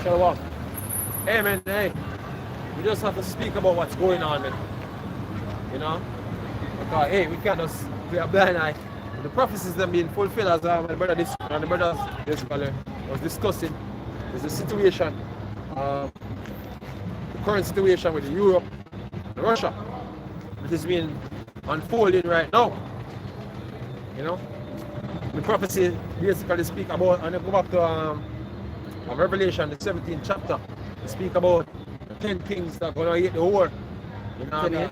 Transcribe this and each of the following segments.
Shalom. Hey man, hey. We just have to speak about what's going on, man. You know? Because hey, we can't just be a blind eye. The prophecies that being fulfilled as my brother this and the brothers basically was discussing is the situation, the current situation with Europe and Russia, which is being unfolding right now. You know? The prophecy basically speak about, and I go back to Revelation, the 17th chapter, they speak about the 10 kings that are going to hit the world. You know what I mean?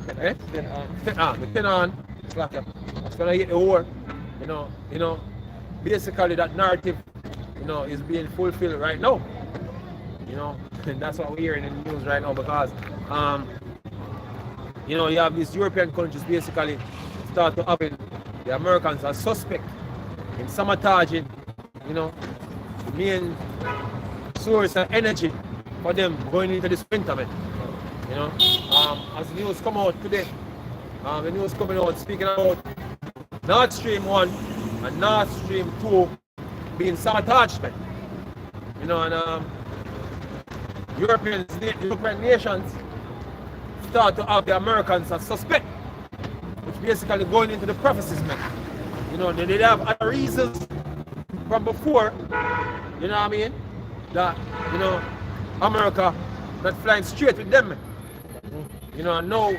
The 10 on, it's like it's going to hit the world. You know, basically that narrative, you know, is being fulfilled right now. You know, and that's what we're hearing in the news right now because, you know, you have these European countries basically start to having the Americans as suspect in sabotaging, you know, the main source of energy for them going into this winter, man. You know, as the news come out today, the news coming out speaking about Nord Stream 1 and Nord Stream 2 being sabotaged, man. You know, and European nations start to have the Americans as suspect, which basically going into the prophecies, man. You know, they have other reasons from before, you know what I mean, that, you know, America not flying straight with them. You know, and now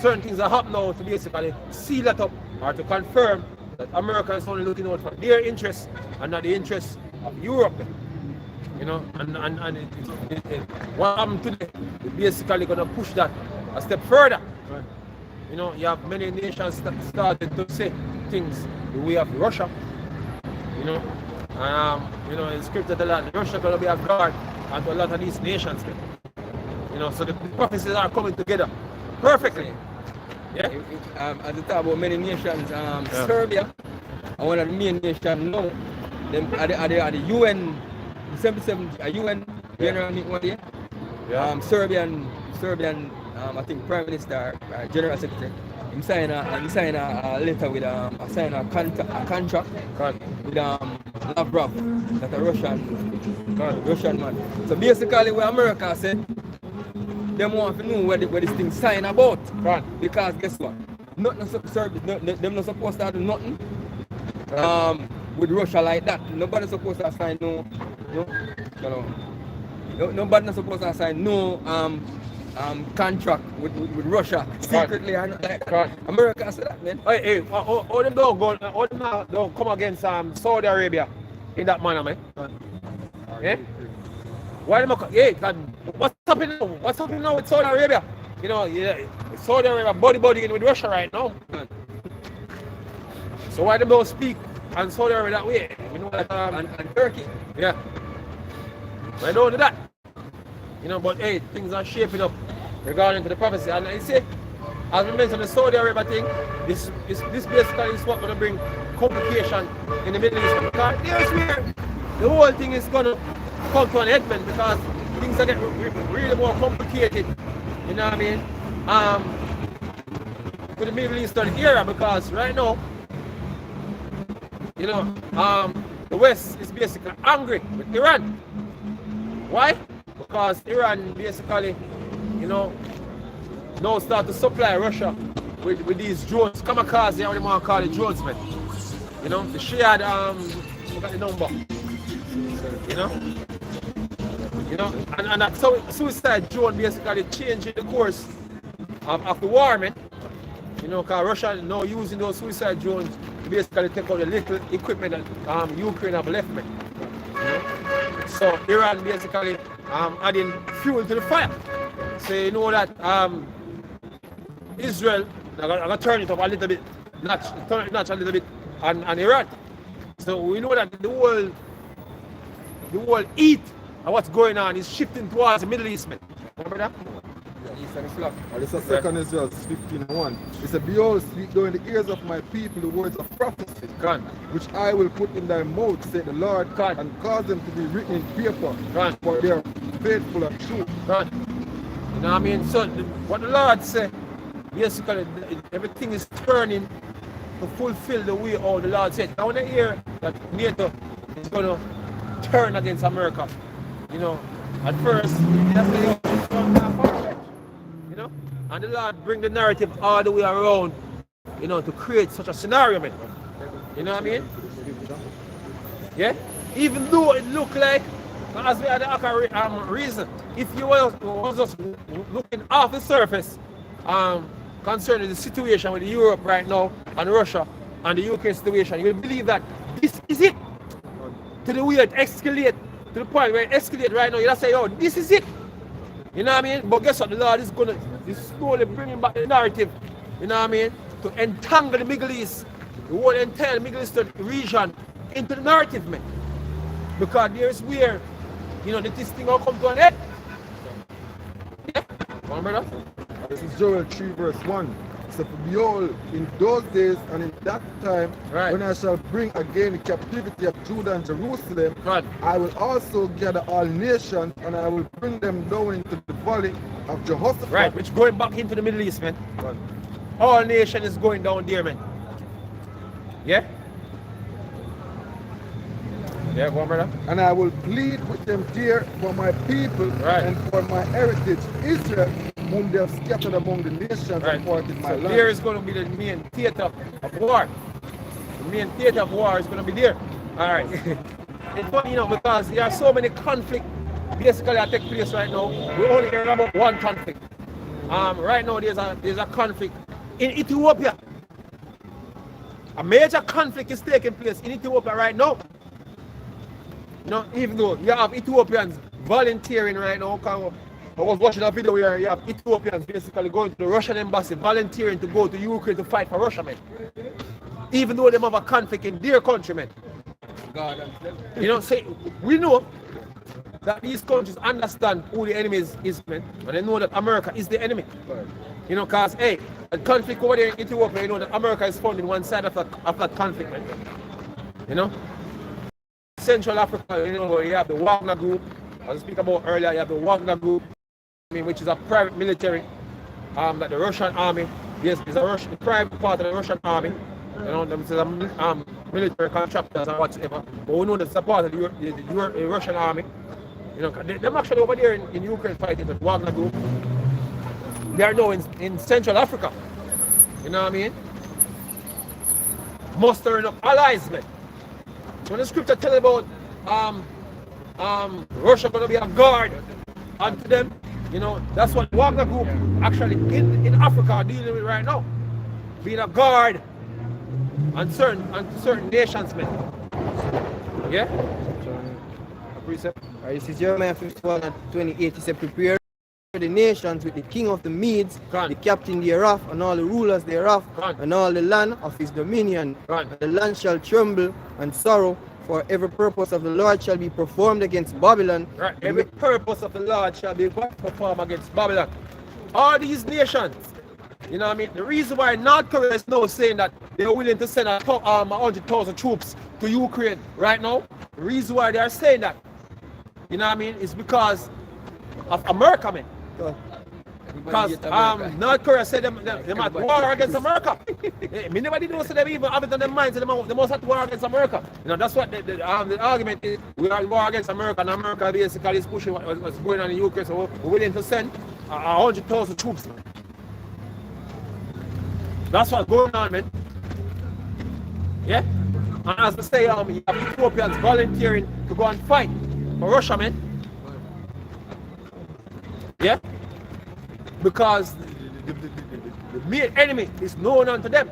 certain things are happening now to basically seal that up or to confirm that America is only looking out for their interests and not the interests of Europe. You know, and what happened today is basically going to push that a step further. Right. You know, you have many nations that started to say things the way of Russia. You know, it's scripted that Russia going to be a guard and a lot of these nations. You know, so the prophecies are coming together perfectly. Yeah. As you talk about many nations, Serbia, and one of the main nations now, them are the UN, 77 UN general meeting one day. Yeah. Serbian, I think Prime Minister, General Secretary, he signed a letter with sign a contract with Lavrov, that a Russian man. So basically, what America said, they want to know where this thing sign about. Because guess what? Them not supposed to do nothing with Russia like that. Nobody's supposed to sign nobody's not supposed to sign no contract with Russia secretly and like America said that, man. Hey, all them don't come against Saudi Arabia in that manner, man. Yeah? Why them what's happening now? What's happening now with Saudi Arabia? You know, Saudi Arabia buddy with Russia right now. So why them don't speak on Saudi Arabia that way? You know that and Turkey. Yeah. Why don't do that? You know, but hey, things are shaping up regarding to the prophecy. And I say, as we mentioned the Saudi Arabia thing, this basically is what's going to bring complication in the Middle East. Because there's where the whole thing is going to come to an end, man, because things are getting really more complicated. You know what I mean? With the Middle Eastern era, because right now, you know, the West is basically angry with Iran. Why? Because Iran basically, you know, now start to supply Russia with these drones, kamikaze, how they want to call it, drones, man. You know, the shared, look at the number. You know, and that suicide drone basically changing the course of the war, man. You know, because Russia now using those suicide drones to basically take out the little equipment that Ukraine have left, man. You know? So Iran basically adding fuel to the fire. So you know that Israel, I'm gonna turn it up a little bit, turn it notch a little bit on Iran. So we know that the world heat and what's going on is shifting towards the Middle East, man. Remember that? And it's a second Israel 15:1. It said, behold, speak thou in the ears of my people the words of prophecy, which I will put in thy mouth, said the Lord, and cause them to be written in paper, for they are faithful and true. You know what I mean? So what the Lord said, basically everything is turning to fulfill the way all the Lord said. Now when I hear that NATO is going to turn against America, you you know, at first, that's the you know, and the Lord bring the narrative all the way around, you know, to create such a scenario, man. You know what I mean? Yeah? Even though it looked like, as we had the reason, if you was just looking off the surface concerning the situation with Europe right now and Russia and the UK situation, you will believe that this is it. To the way it escalates, to the point where it escalates right now, you'll say, oh, this is it. You know what I mean? But guess what? The Lord is going to slowly bringing back the narrative, you know what I mean? To entangle the Middle East, the whole entire Middle Eastern region into the narrative, man. Because there's where, you know, this thing will come to an end. Yeah? Come on, brother. This is Joel 3 verse 1. So behold, in those days and in that time, when I shall bring again the captivity of Judah and Jerusalem, I will also gather all nations and I will bring them down into the valley of Jehoshaphat. Right, which going back into the Middle East, man. All nation is going down there, man. Yeah? Yeah, go on, brother. And I will plead with them there for my people and for my heritage, Israel, whom they have scattered among the nations and parted my land. There is going to be the main theater of war. The main theater of war is going to be there. All right. It's funny, you know, because there are so many conflicts basically that take place right now. We only hear about one conflict. Right now there's a conflict in Ethiopia. A major conflict is taking place in Ethiopia right now. You know, even though you have Ethiopians volunteering right now. I was watching a video where you have Ethiopians basically going to the Russian embassy, volunteering to go to Ukraine to fight for Russia, man. Even though they have a conflict in their country, man. You know, say we know that these countries understand who the enemy is, man. And they know that America is the enemy. You know, because, hey, a conflict over there in Ethiopia, you know that America is funding one side of that conflict, man. You know? Central Africa, you know, you have the Wagner Group. As I speak about earlier, you have the Wagner Group, I mean, which is a private military that the Russian army, yes, it's a private part of the Russian army. You know, this is a military contractors and whatever. But we know that's a part of the Russian army. You know, they're actually over there in Ukraine fighting the Wagner Group. They are now in Central Africa. You know what I mean? Mustering up allies, man. When the scripture tell about Russia gonna be a guard unto them, you know, that's what Wagner Group actually in Africa are dealing with right now. Being a guard on certain nations, man. Yeah? Precept. This is Jeremiah 51 and 28. He said, prepare the nations with the king of the Medes, the captain thereof, and all the rulers thereof, and all the land of his dominion. And the land shall tremble and sorrow, for every purpose of the Lord shall be performed against Babylon. Right. Every purpose of the Lord shall be performed against Babylon. All these nations, you know what I mean? The reason why North Korea is now saying that they're willing to send 100,000 troops to Ukraine right now, the reason why they are saying that, you know what I mean, is because of America, man. Because North Korea said them at war against America. Me never did know so them even have it on their minds. They must have to war against America. You know, that's what the argument is. We are at war against America, and America basically is pushing what's going on in Ukraine. So we're willing to send 100,000 troops. Man. That's what's going on, man. Yeah? And as I say, you have Ethiopians volunteering to go and fight for Russia, man. Yeah? Because the main enemy is known unto them.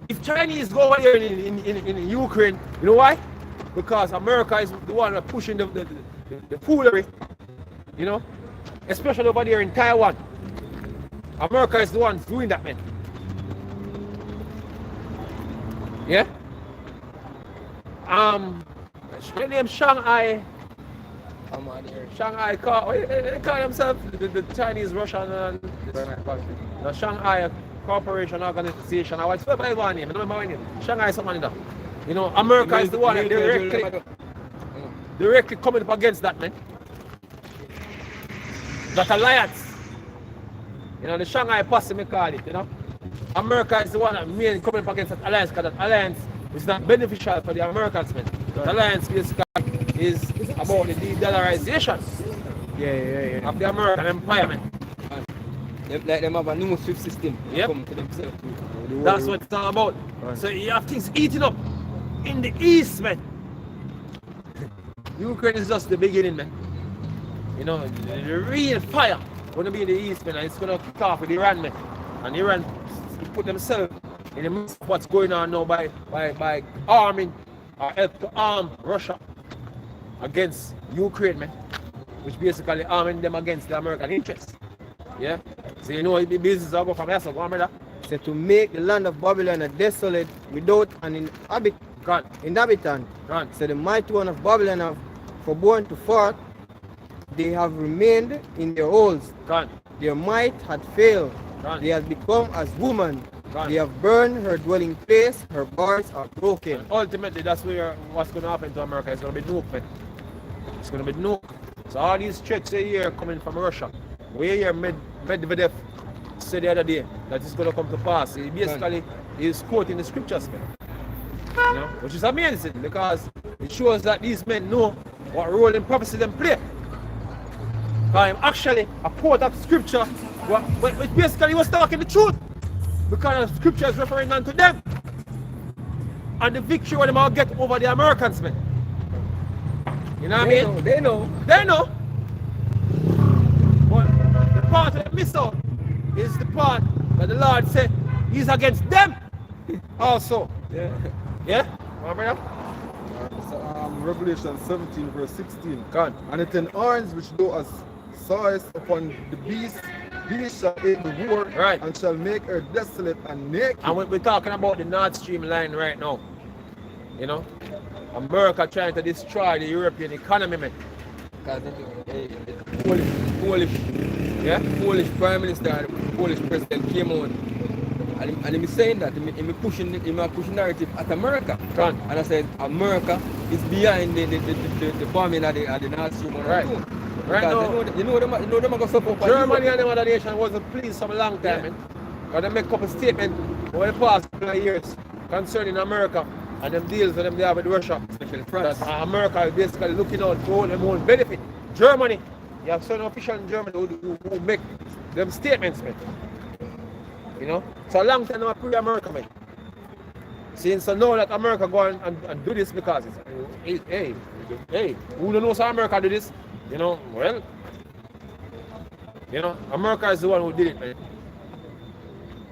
If Chinese go over here in Ukraine, you know why? Because America is the one that pushing the foolery, you know, especially over there in Taiwan. America is the one doing that, man. Yeah? The name Shanghai. Shanghai they call themselves the Chinese, Russian, and the Shanghai Cooperation Organization. I was my name. I don't remember my name. Shanghai something like that. You know, America is the one that directly coming up against that, man. That alliance. You know, the Shanghai Posse, me call it, you know. America is the one that mainly coming up against that alliance, because that alliance is not beneficial for the Americans, man. The alliance basically is about the de-dollarization of the American empire, man. Like them have a new SWIFT system. Yep. Come to themselves. That's what it's all about. Right. So you have things eating up in the east, man. Ukraine is just the beginning, man. You know, the real fire gonna be in the east, man, and it's gonna kick off with Iran, man. And Iran put themselves in the midst of what's going on now by arming or help to arm Russia against Ukraine, man. Which basically arming them against the American interests. Yeah? So you know the business will go from here, so go on, brother. So to make the land of Babylon a desolate without an inhabitant. Gone. So the mighty one of Babylon have forborne to fought. They have remained in their holes. Gone. Their might had failed. Gone. They have become as woman. Gone. They have burned her dwelling place. Her bars are broken. And ultimately, that's what's going to happen to America. It's going to be nuke, man. It's going to be nuke. So all these threats here coming from Russia. We hear Medvedev say the other day that it's going to come to pass. He basically is quoting the scriptures, man. You know, which is amazing because it shows that these men know what role in prophecy them play. I'm actually a quote of scripture which basically was talking the truth because the scripture is referring unto them and the victory what they might get over the Americans, man. You know what I mean? They know. They know. But the part that they miss out is the part that the Lord said he's against them also. Yeah. Yeah? Remember that? So, Revelation 17 verse 16. God. And it in horns which thou hast sawest upon the beast, these shall eat the war, Right. and shall make her desolate and naked. And we're talking about the Nord Stream line right now. You know? America trying to destroy the European economy, man. Because the Polish Prime Minister and the Polish President came out and he was saying that he pushing narrative at America. Right. And I said America is behind the bombing of the Nord Stream. Right. Right now, They know them are going to suffer. Germany and the other nation wasn't pleased for a long time, Yeah. man. But they make a couple statements over the past couple of years concerning America and them deals that they have with Russia. Especially France. That America is basically looking out for their own benefit. Germany, you have certain officials in Germany who make them statements, man. You know? So a long time I pre America, man. Since I know that America go and do this because it's, hey, who don't know how America do this? You know, well, you know, America is the one who did it, man.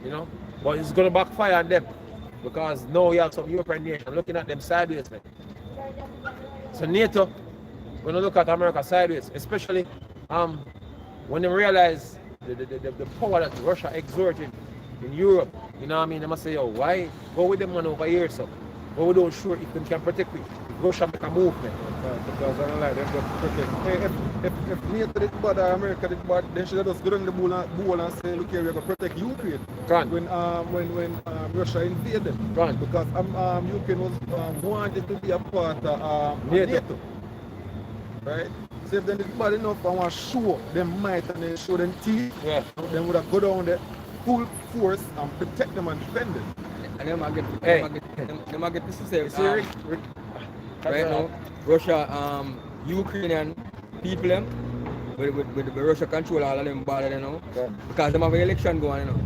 You know, but it's gonna backfire on them because now you have some European nation looking at them sideways, man. So NATO gonna look at America sideways, especially when they realize the power that Russia exerted in Europe. You know what I mean? They must say, yo, why go with them man over here, so? But we don't sure if they can protect it. Russia make a movement. Because I don't like them to protect. Hey, if NATO did bad or America did bad, then should just go down the bull and say, look here, we're going to protect Ukraine. Gone. When Russia invaded them. Gone. Because Ukraine was wanted to be a part of NATO. NATO. Right? So if they did bad enough and want to show them might and they show them teeth, Yeah. then would have go down there full force and protect them and defend them. And them I get this to say, See, Rick, right now, Russia, Ukrainian people them, with Russia control all of them bother them now, Yeah. because them have an election going, you know.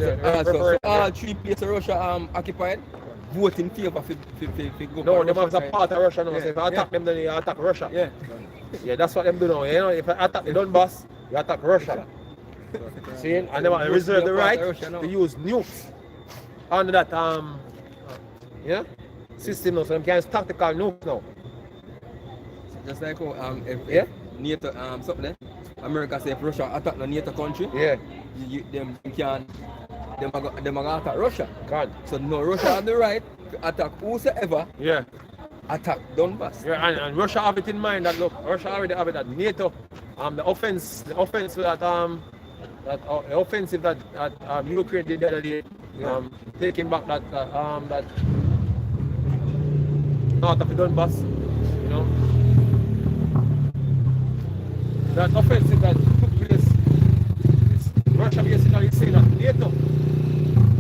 Yeah, So all three places Russia occupied, vote in favor for go. no, for them have Russia a part of Russia now. Yeah. So if I attack them, then you attack Russia. Yeah. Yeah, that's what them do now. You know, if I attack the Donbass, you attack Russia. See, and they reserve the right to use nukes under that yeah system now, so them can use tactical nukes now. Just like how Yeah. if NATO something, America say if Russia attack the NATO country, Yeah, them can them are attack Russia. God. So no, Russia have the right to attack whosoever Yeah. attack Donbass. Yeah, and Russia have it in mind that look, Russia already have it that NATO, the offensive that the offensive that Ukraine did the other day, taking back that north of the Donbass, you know, that offensive that took place, Russia basically saying that NATO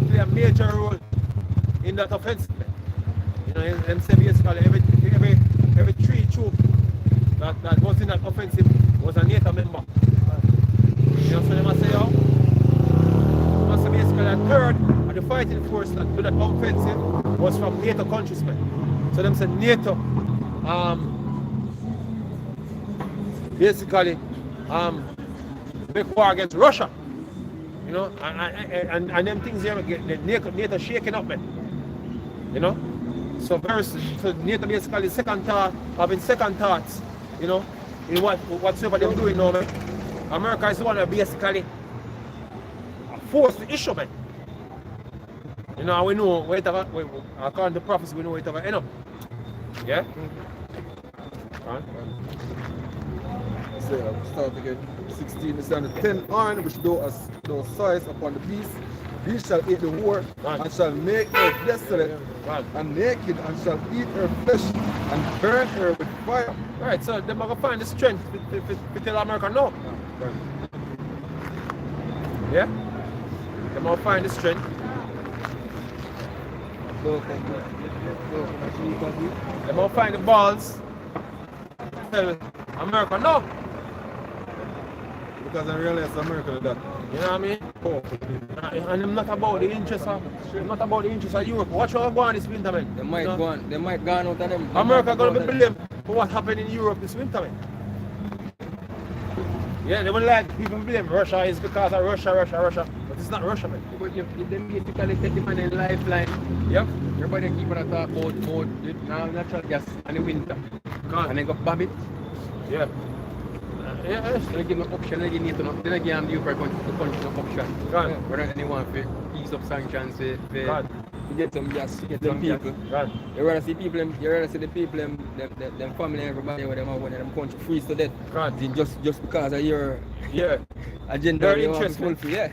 play a major role in that offensive. You know, and say basically every 3 troops that was in that offensive was a NATO member. You know, so they must say, oh, must say basically a third of the fighting force that do that offensive was from NATO countries, man. So them said NATO, basically, make war against Russia. You know, and them things here get the NATO shaking up, man. You know? So NATO basically having second thoughts, you know, in whatsoever they're doing now, man. America is the one that basically force the issue, man. You know, we know whatever, according to prophecy, we know whatever end up. Yeah? So, start again. 16 is on the 10 iron, which thou size upon the beast. Beast shall eat the whore, and shall make her desolate, and naked, and shall eat her flesh, and burn her with fire. Right, so they're going to find the strength to tell America no. Yeah? They're going to find the strength. They're going to find the balls to tell America no. Because I realize America did that. You know what I mean? And I'm not about the interest of Europe. Watch how go on this winter, man. They might go on. They might go on out of them. America gonna be blamed for what happened in Europe this winter, man. Yeah, they will like people blame Russia is because of Russia. But it's not Russia, man. But you them basically take him on a lifeline. Yep. Everybody keep on talk about natural gas in the winter. And then go bomb it. Yeah. Yeah, they give no option, they give NATO, they give them the Ukraine country no option. Whether anyone for ease of sanctions, to get some gas, to get some people. You rather see people, you rather see the people, them family, everybody, where them country freeze to death. Just because of your agenda, their you interest, want to fulfill. Yeah.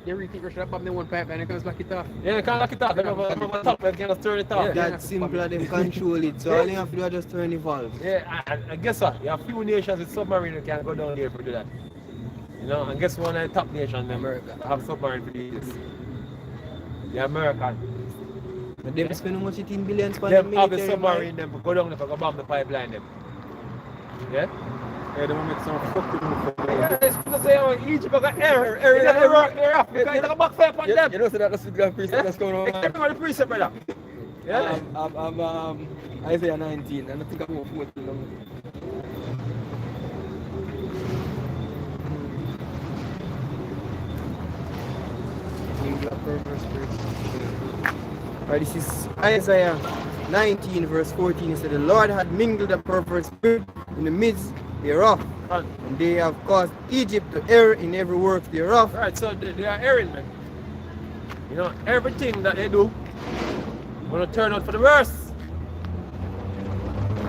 They really think Russia bomb them one pipe and they can lock it off. Yeah, they can't lock it off. They have top, they can just turn it off. Yeah, that's simple, them control it. So all you have to do is just turn the valve. Yeah, and guess what? You have few nations with submarine that can go down there to do that. You know, and guess one of the top nations, America, have submarine for this. The American. But they spend how much 18 billion for them the have a military, submarine, them go down there for go bomb the pipeline them. Yeah? Yeah, they will make some fucking move. Yeah, it's to say, oh, Egypt got error in Iraq, because it's a backfire upon them. You know, so that's the precept that's going on. Everybody precept, brother. Yeah? I'm Isaiah 19, and I think I'm 14. Right, this is Isaiah 19 verse 14. It said, the Lord had mingled a perverse spirit in the midst thereof, and they have caused Egypt to err in every work thereof. Right, so they are erring, man. You know, everything that they do will turn out for the worst. You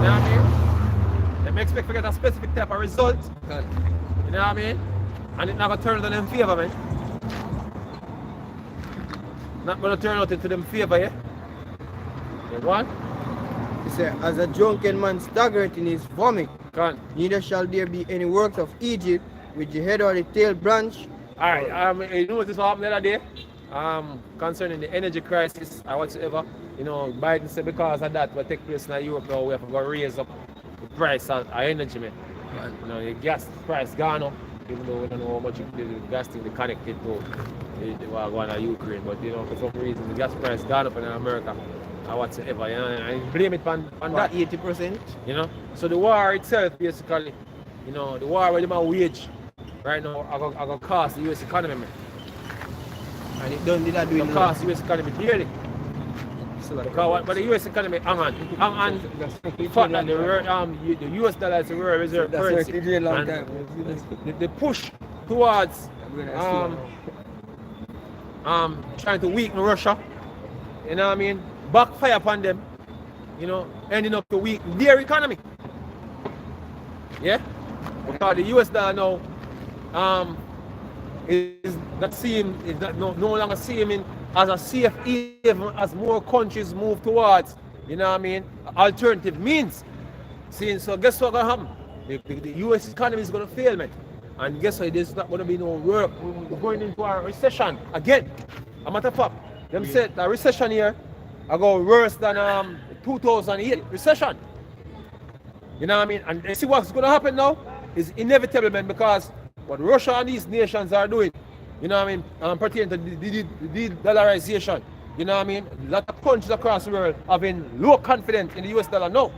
know what I mean? They expect to get a specific type of result. You know what I mean? And it's not going to turn out in them favor, man. Not going to turn out into them favor, yeah? You want? He said, as a drunken man staggereth in his vomit, neither shall there be any works of Egypt with the head or the tail branch. Alright, you know what this happened the other day? Concerning the energy crisis or whatsoever. You know, Biden said because of that what take place in Europe now, we have to go raise up the price of our energy, man. You know, the gas price gone up, even though we don't know how much the gas thing they connected to the war going on Ukraine. But you know, for some reason the gas price gone up in America or whatsoever, you know, and blame it on that. 80%. You know? So the war itself basically, you know, the war where they might wage right now are gonna cost the US economy, man. And it done did that doing cost the US economy dearly. Because but the US economy hang on the fact that the US dollar is the world reserve currency. And the push towards trying to weaken Russia, you know what I mean, backfire upon them, you know, ending up to weaken their economy. Yeah? Because the US dollar now is no longer seen as a safe haven as more countries move towards, you know what I mean, alternative means. See, so guess what's gonna happen? The US economy is gonna fail, man. And guess what? There's not gonna be no work. We're going into a recession again. A matter of fact, them said the recession here I go worse than 2008 recession. You know what I mean? And you see what's going to happen now is inevitable, man, because what Russia and these nations are doing, you know what I mean, pertaining to the de-dollarization, you know what I mean? A lot of countries across the world having low confidence in the US dollar now.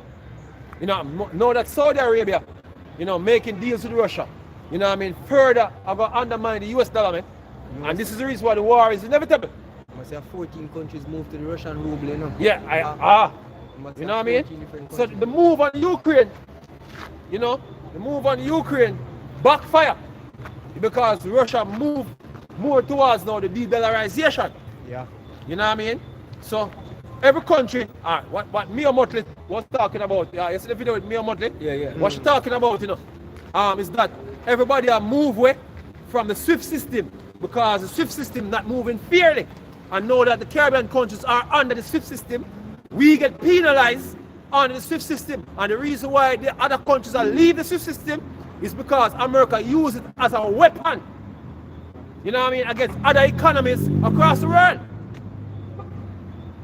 You know that Saudi Arabia, you know, making deals with Russia, you know what I mean, further are going to undermine the US dollar, man. And this is the reason why the war is inevitable. You must have 14 countries moved to the Russian ruble, you know? Yeah, you know what I mean? So the move on Ukraine, you know, the move on Ukraine backfire because Russia moved more towards now the de-dollarization. Yeah. You know what I mean? So every country, what Mia Motley was talking about, you see the video with Mia Motley? Yeah. What she talking about, you know, is that everybody are move away from the SWIFT system because the SWIFT system not moving fairly. And know that the Caribbean countries are under the SWIFT system. We get penalized under the SWIFT system. And the reason why the other countries are leave the SWIFT system is because America uses it as a weapon. You know what I mean? Against other economies across the world.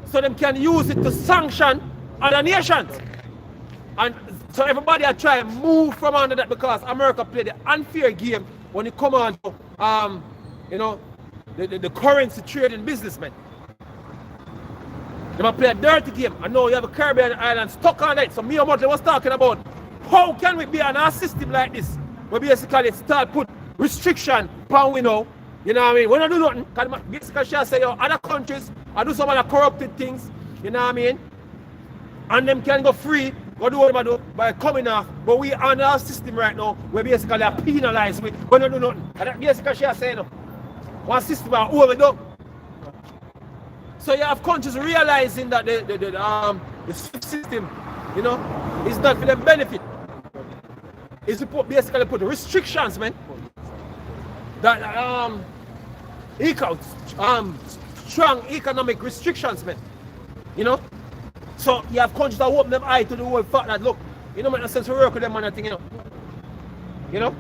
So them can use it to sanction other nations. And so everybody are trying to move from under that because America played the unfair game when it come on to, you know, the currency trading businessmen. They might play a dirty game. I know you have a Caribbean island stuck on it. So me and Motley was talking about how can we be on our system like this? We basically start put restriction upon we know. You know what I mean? We don't do nothing. Because basically she say, yo, other countries I do some of the corrupted things. You know what I mean? And them can go free, go do what they do by coming off. But we on our system right now, we basically are penalized with we don't do nothing. And that basically she say, no. One system are overdone. So you have countries realizing that the system, you know, is not for their benefit. It's to basically put restrictions, man. That strong economic restrictions, man. You know? So you have countries that open them eye to the whole fact that look, you know, make no sense to work with them and that thing, you know. You know?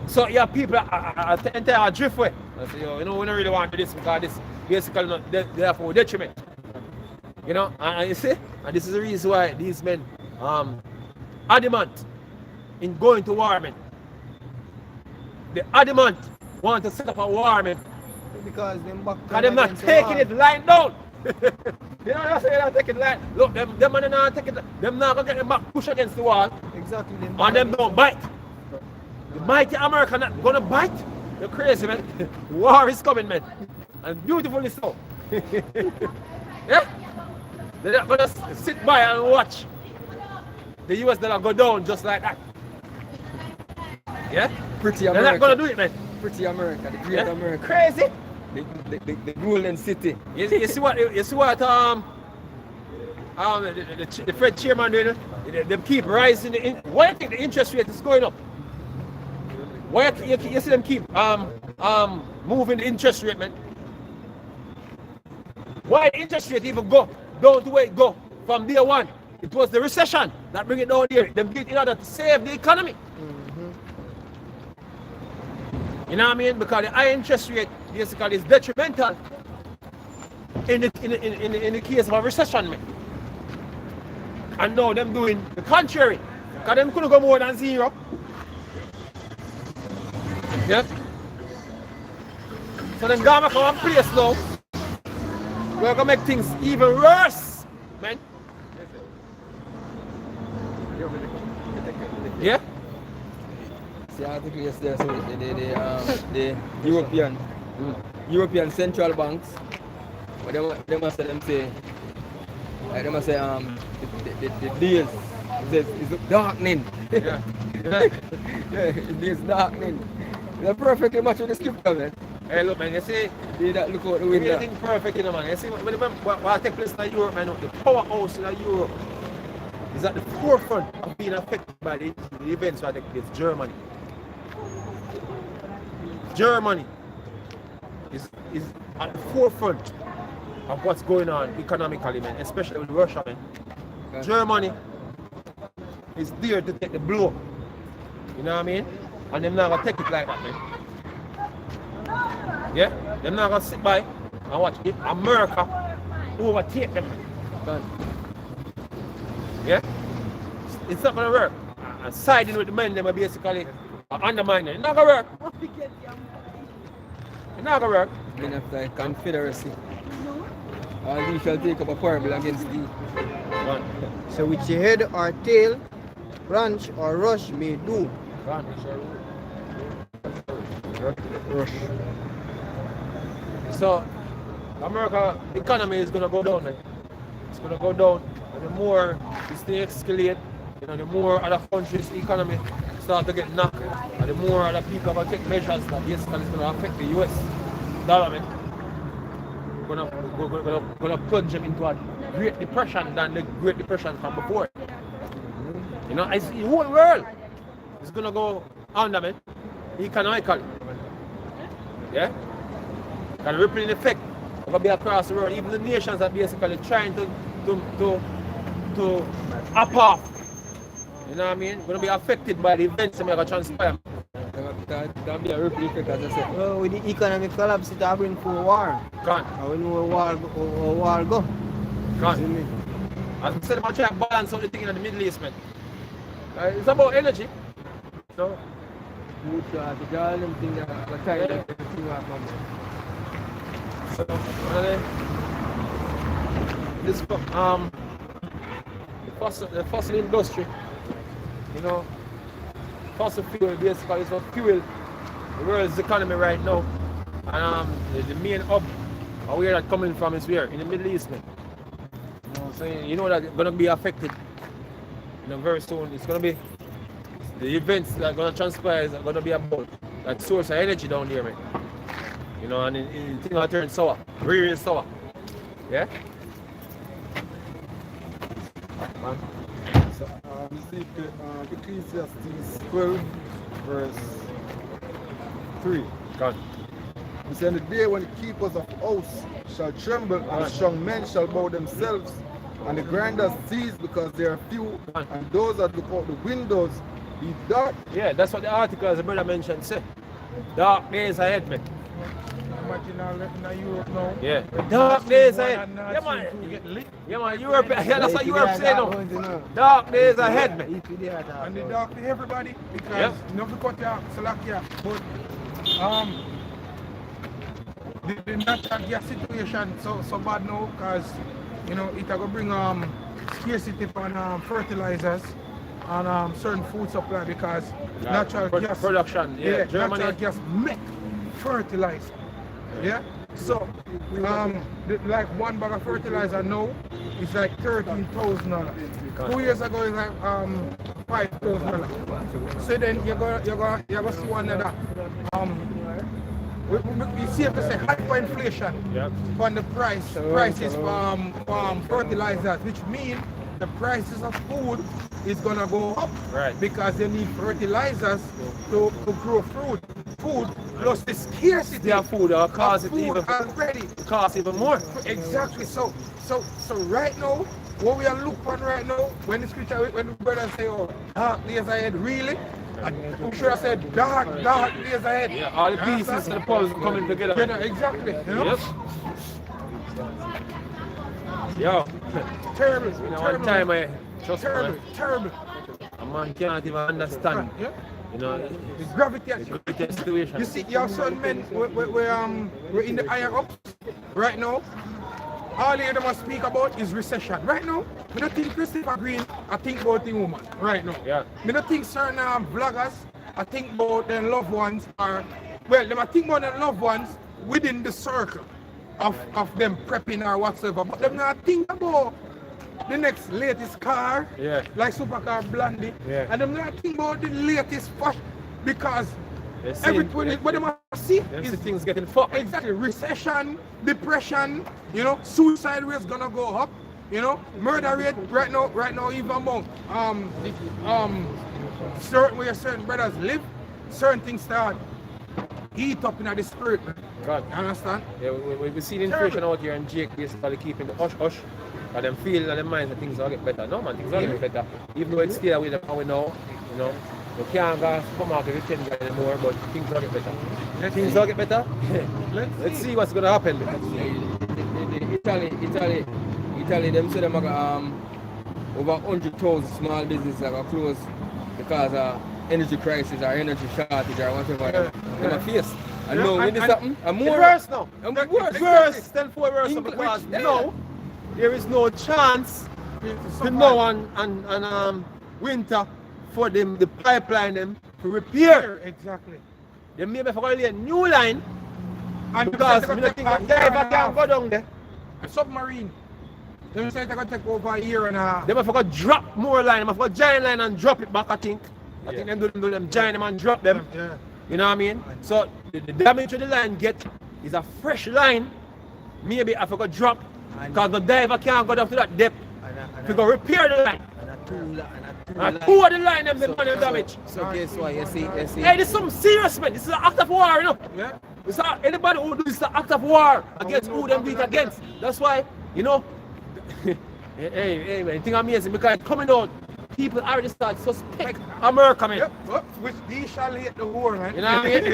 So you have people entire driftway. I say, yo, you know, we don't really want to do this because this basically not therefore detriment. You know, and you see, and this is the reason why these men adamant in going to war, man. They adamant want to set up a war, man. Because they're not taking it lying down. You know what I'm saying? They're not taking it lying. Look, them man are not taking it. Them not gonna get them back push against the wall. Exactly. And them don't bite. The mighty America not gonna bite. You're crazy, man. War is coming, man. And beautifully so. Yeah? They're not gonna sit by and watch the US dollar go down just like that. Yeah? Pretty They're America. not gonna do it, man. Pretty America, the great Yeah? America. Crazy. The golden city. You see what the Fed chairman doing? They keep rising. Why do you think the interest rate is going up? Why you see them keep moving the interest rate, man? Why the interest rate even go down to where it go from day one? It was the recession that bring it down here. Them did it in order to save the economy. You know what I mean? Because the high interest rate basically is detrimental in the case of a recession, man. And now them doing the contrary. Because them couldn't go more than zero. Yeah? So them gonna come and place now. We're gonna make things even worse, man. Yeah? See, I think yesterday, so the European central banks, but they must say the deals is darkening. Yeah. It's darkening. They're perfectly match with the scripture, man. Hey, look, man, you see, Look out the window. everything perfect, you know, man. You see, what take place in Europe, man, the powerhouse in Europe is at the forefront of being affected by the events that take place. Germany. Germany is at the forefront of what's going on economically, man, especially with Russia, man. Okay. Germany is there to take the blow. You know what I mean? And they're not gonna take it like that, man. Yeah? They're not gonna sit by and watch America overtake them. Done. Yeah? it's not gonna work. Siding with the men, them are basically undermining. It's not gonna work. It's not gonna work. Men of the Confederacy. All these shall take up a parable against thee. Run. So which head or tail, branch or rush may do. Run. Rush. So, America economy is gonna go down. It's gonna go down. And the more this thing escalate, the more other countries' economy start to get knocked, and the more other people will take measures that basically is gonna affect the US dollar, man. Gonna plunge them into a Great Depression than the Great Depression from before. I see the whole world is gonna go under, man, economically. Yeah? And rippling effect gonna be across the world. Even the nations are basically trying to up off. You know what I mean? Gonna be affected by the events that may transpire. That be a rippling effect, as I said. Well, with the economic collapse, it will bring for war. Can't. And we know where war go. Can't. As I said, I'm trying to balance out the thing in the Middle East, man. It's about energy. So, The all them things that are tied up to the thing that come. So, the fossil industry, fossil fuel basically is what fuel the world's economy right now. And the main hub, where that coming from is where? In the Middle East, man. So that it's gonna be affected. Very soon. It's gonna be the events that are gonna transpire are gonna be about that source of energy down there, man. And things gonna turn sour, real sour. Yeah? Man. So, Ecclesiastes 12, verse 3. God. He said, "The day when the keepers of house shall tremble, and strong men shall bow themselves, and the grinders cease because they are few, and those that look out the windows be dark." Yeah, that's what the article, as the brother mentioned, say. Dark days ahead, man. Imagine all in Europe now. Yeah. Dark days ahead. Yeah, Yeah, man. You get lit. Yeah, man. Europe, yeah, that's what Europe say now. Dark days ahead, man. And they dark to everybody because Yep. nothing cut you Slovakia. But the natural gas situation so bad now because it will bring scarcity on fertilizers and certain food supply because natural gas production. Yeah, Germany. natural gas make fertilizer. Yeah. So like one bag of fertilizer now is like $13,000. 2 years ago it's like $5,000. So then you're gonna see one of that. We see if say hyperinflation on the prices from fertilizers, which means the prices of food is gonna go up, right? Because they need fertilizers to grow food plus the scarcity Their food will cause it even already cost even more. Exactly. So right now, what we are looking on right now, when the scripture, when the brother say, "Oh, dark days ahead," really? I'm sure I said dark days ahead. Yeah, all the pieces and the puzzles coming together. Exactly. Yep. Yo, Terrible. one time I just Terrible. a man can't even understand. Yeah. The Gravity. situation. You see, you have certain men we're in the higher ups right now. All they must speak about is recession. Right now, I don't think Christopher Green, I think about the woman. Right now. Yeah. I don't think certain vloggers, I think about their loved ones are, well, they might think about their loved ones within the circle of them prepping or whatsoever. But them not think about the next latest car, like supercar Blondie. Yeah. And them not think about the latest fashion because What everything what they must see is things getting fucked. exactly recession, depression, suicide rate is gonna go up, murder rate right now even among certain brothers live, certain things start eat up in the spirit, man. God. You understand? Yeah, we see the inflation out here and Jake basically keeping the hush. And them feel in their mind that things will get better. No man, things will get better. Even though it's still with them how we know, you can't go to the supermarket with 10 guys anymore, but things will get better. Things will get better? Let's see what's gonna happen. Italy, them say them over 100,000 small businesses that are closed because of energy crisis or energy shortage or whatever they face. And now when this happen, and It's more worse now. and It's worse. worse. Still for worse English, because yeah. now there is no chance to know and winter for them the pipeline them to repair. Exactly. They maybe for a new line And because they we say don't think it's that gonna diver take can go down there. a submarine. They say they're going to take over a year and a half. They might forgot drop more line. They might forgot giant line and drop it back. I think them do them giant them and drop them. Yeah. You know what I mean? So the damage to the line get is a fresh line. Maybe I forgot drop because the diver can't go down to that depth. To go repair the line. And two of the line them the damage. So guess what? You see. Hey, this is some serious man. This is an act of war, you know. Yeah. It's not, anybody who do this is an act of war against who them do it against. That's why, you know. hey man, think amazing because coming out, people already start suspect America, man. Yep. Oh, which these shall hate the war, man. You know what I mean?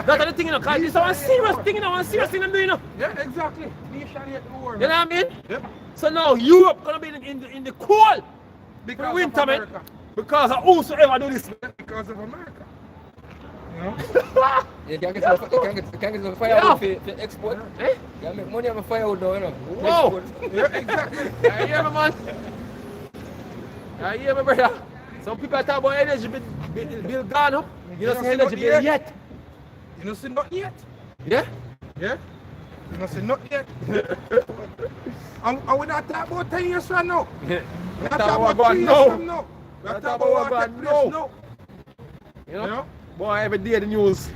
That's the thing, you know, because this is a serious thing, you know, a serious thing them doing, you know. Yeah, exactly. These shall hate the war. You know what I mean? Yep. So now Europe gonna be in the cold Because for of winter, man. America. Because of whosoever do this. Because of America. You know? You can't get some firewood for export. Eh? You can make money on the firewood now, you know. Whoa! Export. Yeah, exactly. I hear me, man. I hear me, brother. Some people talk about energy bill gone up. You don't see energy bill yet. You don't see nothing yet. Yeah? Yeah? You don't see nothing yet. and we're not talking about 10 years from now. We're not talking about 3 years from now. We're talking about what takes place now. You know? Boy, every day the news.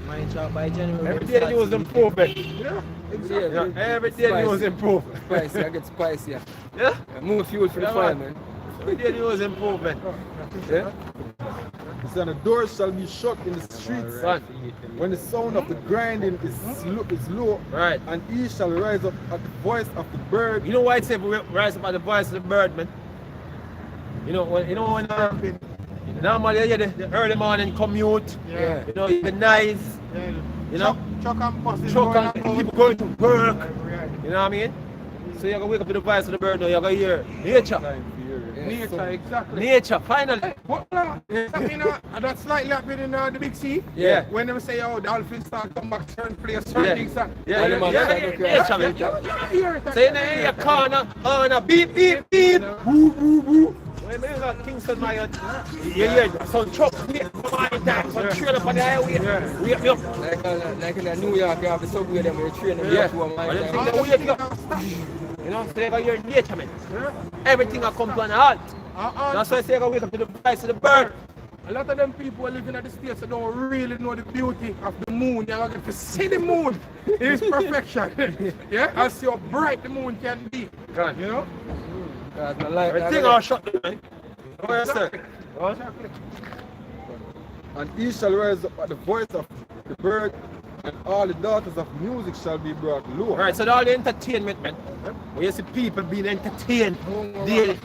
My job by January. Every day the news improvement. Yeah, Exactly. Yeah, every day the news improve. Spicy, I get spicy. Yeah? More fuel for the Yeah, fire, man. man. Every day the news improvement. Yeah? It said, the doors shall be shut in the streets Son. when the sound of the grinding is low, Right. and he shall rise up at the voice of the bird. You know why it said rise up at the voice of the bird, man? You know when normally you hear the early morning commute, Yeah. you know, the noise, Yeah. you know, Truck and buses truck going and about. people going to work, Yeah. you know what I mean? So you're gonna wake up to the voice of the bird now, you're gonna hear nature. Nature, exactly. Nature, finally. What, that's slightly happening in the big sea. Yeah. When they say, oh, dolphins start come back, certain place, Yeah. certain things. Yeah, nature, man. Hear it. So you know, in your corner, on a beep, beep, beep, woo, woo, woo. When you got Kingston, my you hear some truck, come on, time, some trailer on the highway, wake me up. Like in New York, you have the subway, them, you train them Yeah. to a But mile. them things they wake you up. You know, so you got your nature, man. Everything will come to an halt. That's why I say I gotta wake up to the voice of the bird. A lot of them people who live in the States don't really know the beauty of the moon. You're going to see the moon in its perfection. Yeah? And see how bright the moon can be. God. You know? Everything all shut down, man. What you say? And he shall rise up at the voice of the bird, and all the daughters of music shall be brought low. Alright, so all the entertainment, man. When you see people being entertained daily,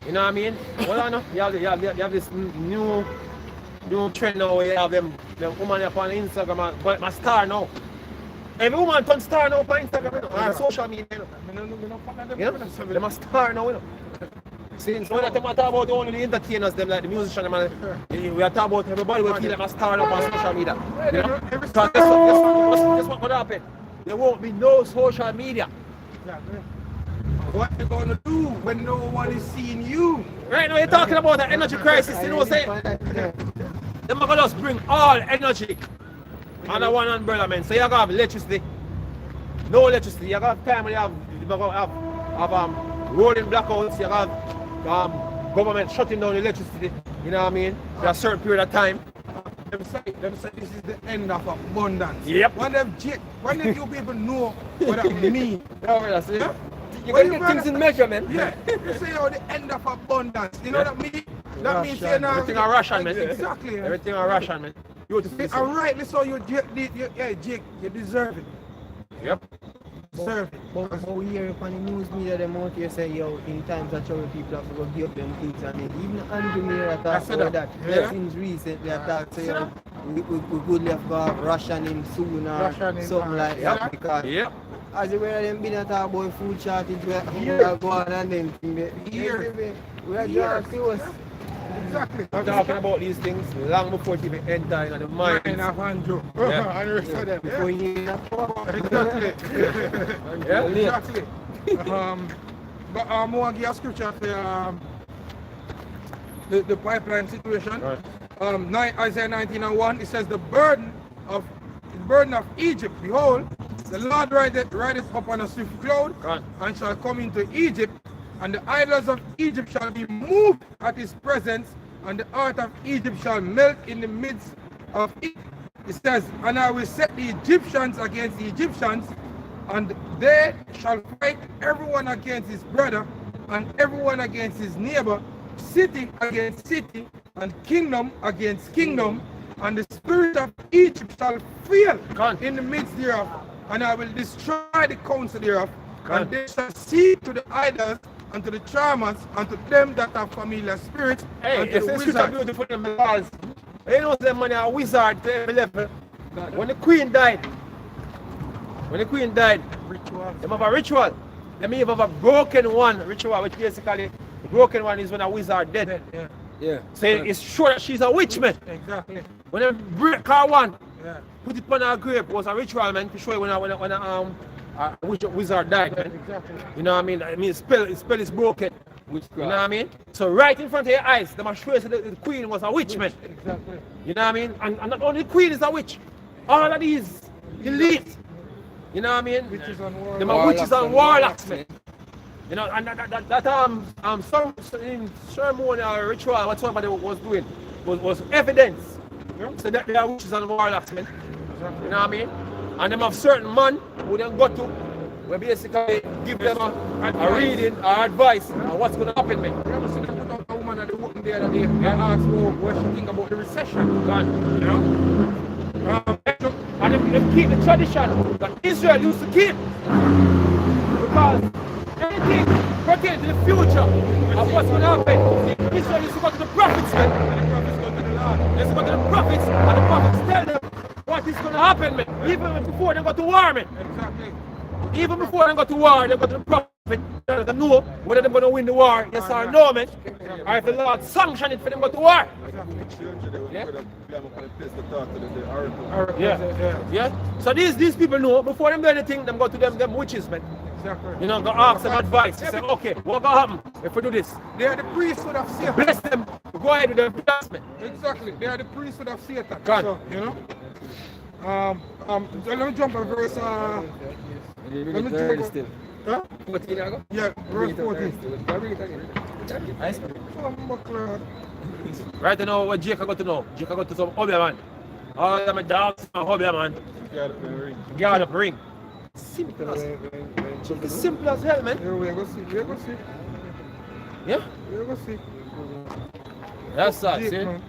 you know what I mean? Well, I know, you have this new trend now where you have them women up on Instagram, but my star now. Every woman turn star now on Instagram, you know, or social media, you know. You know? They're a star now, you know. Since when I talk about only the entertainers, them like the musicians, we are talking about everybody will feel like a star up on social media. You know? Because guess what will happen? There won't be no social media. What you gonna do when no one is seeing you? Right now you're talking about the energy crisis, you know what I'm saying? They're gonna just bring all energy under one umbrella, man. So you're gonna have electricity, no electricity, you're gonna have time when you're gonna have rolling blackouts, you're gonna have government shutting down electricity, you know what I mean? For a certain period of time. Them say this is the end of abundance. Yep. When did you people know what that mean? You gotta get things in measurement. Yeah. You say, oh, the end of abundance. You know what that mean? That means you're not... Everything are Russian, man. Exactly. Everything are Russian, man. And rightly so, Jake, you deserve it. Yep. But we hear upon the news media, them out here say, yo, in times of trouble, people have to go give them things. And even Andrew Mayer talked about that. Yeah. Since recently, I talked say, we could have got rationing soon or Rationing, something like that. Because Yep. as the way them been at talk about food shortage, we are going and then we are drawing close. Exactly. I'm talking about these things long before it even enter into the mind. And Andrew. Yeah. And the rest of them. Before you hear that Exactly. Yeah? Exactly. But I want to give a scripture for the pipeline situation. Right. Isaiah 19:1, it says the burden of Egypt, behold, the Lord rideth up on a swift cloud, Right. and shall come into Egypt, and the idols of Egypt shall be moved at his presence, and the heart of Egypt shall melt in the midst of it. It says, and I will set the Egyptians against the Egyptians, and they shall fight everyone against his brother, and everyone against his neighbor, city against city, and kingdom against kingdom, and the spirit of Egypt shall fail in the midst thereof, and I will destroy the counsel thereof, and they shall see to the idols, and to the charmers, and to them that have familiar spirits, Hey, and to it's the a wizards. beautiful them laws. You know them money are wizard to every level. When the queen died, Rituals. they have a ritual. They may have a broken one ritual, which basically the broken one is when a wizard dead. Yeah, Yeah. So it's sure that she's a witch, man. exactly. When they break her one, Yeah, put it on her grave was a ritual, man, to show you when a wizard died, man. exactly. You know what I mean? Spell is broken. Witchcraft. You know what I mean? So right in front of your eyes, they must show you that the queen was a witch, man. Exactly. You know what I mean? And not only the queen is a witch, all of these elite. You know what I mean? Witches and warlocks. Them are witches and warlocks, man. You know, and some in ceremonial ritual, what somebody was doing was evidence. So that they are witches and warlocks, man. You know what I mean? And them have certain man who then go to, we basically give them a reading or advice on what's going to happen, man. You ever see them put out a woman at the work the other day? They asked her what she think about the recession. God. You know? And they keep the tradition that Israel used to keep. Because anything pertaining to the future of what's going to happen, Israel used to go to the prophets, man. And the prophets go to the Lord. They used to go to the prophets, and the prophets tell them what is going to happen, man. Even before they go to war, man. Exactly. Even before they go to war, they go to the prophet. They know whether they're going to win the war, yes or no, man. Or if the Lord sanction it for them to go to war. Yeah. Yeah. So these people know before them do anything, them go to them witches, man. Exactly. You know, go ask them advice. They say, okay, what's gonna happen if we do this? They are the priesthood of Satan. Bless them. Go ahead with their blessment. Exactly. They are the priesthood of Satan. God. So, you know. So let me jump on verse. Let me jump. Still. Huh? 14 ago? Yeah, verse 14. Nice. Right now, what Jake got to know? Jake got to some hobby, man. All of them dogs and hobby, man. Guard up ring. Simple as simple as hell, man. Here we go see. We go see. Yeah? We go see. That's that, Jake, see? man.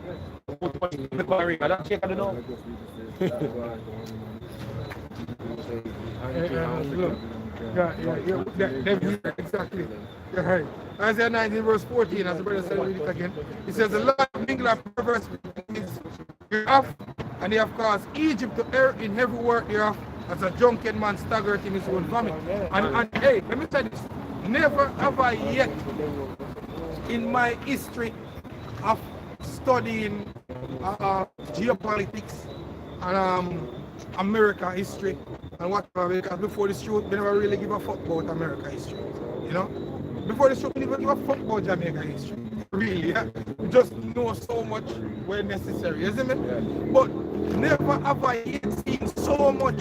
Ring. I don't check, I don't know. Look. Yeah, exactly. Yeah, right. Isaiah 19 verse 14, as the brother said, read it again. It says, the Lord mingled a perverse is hereof, and they have caused Egypt to err in heavy work thereof, as a drunken man staggereth in his own vomit. And hey, let me tell you this, never have I yet in my history of studying geopolitics and America history and whatever, because before this show, we never really give a fuck about America history, you know? Before this show, we never give a fuck about Jamaica history, really, yeah? We just know so much where necessary, isn't it? Yeah. But never have I yet seen so much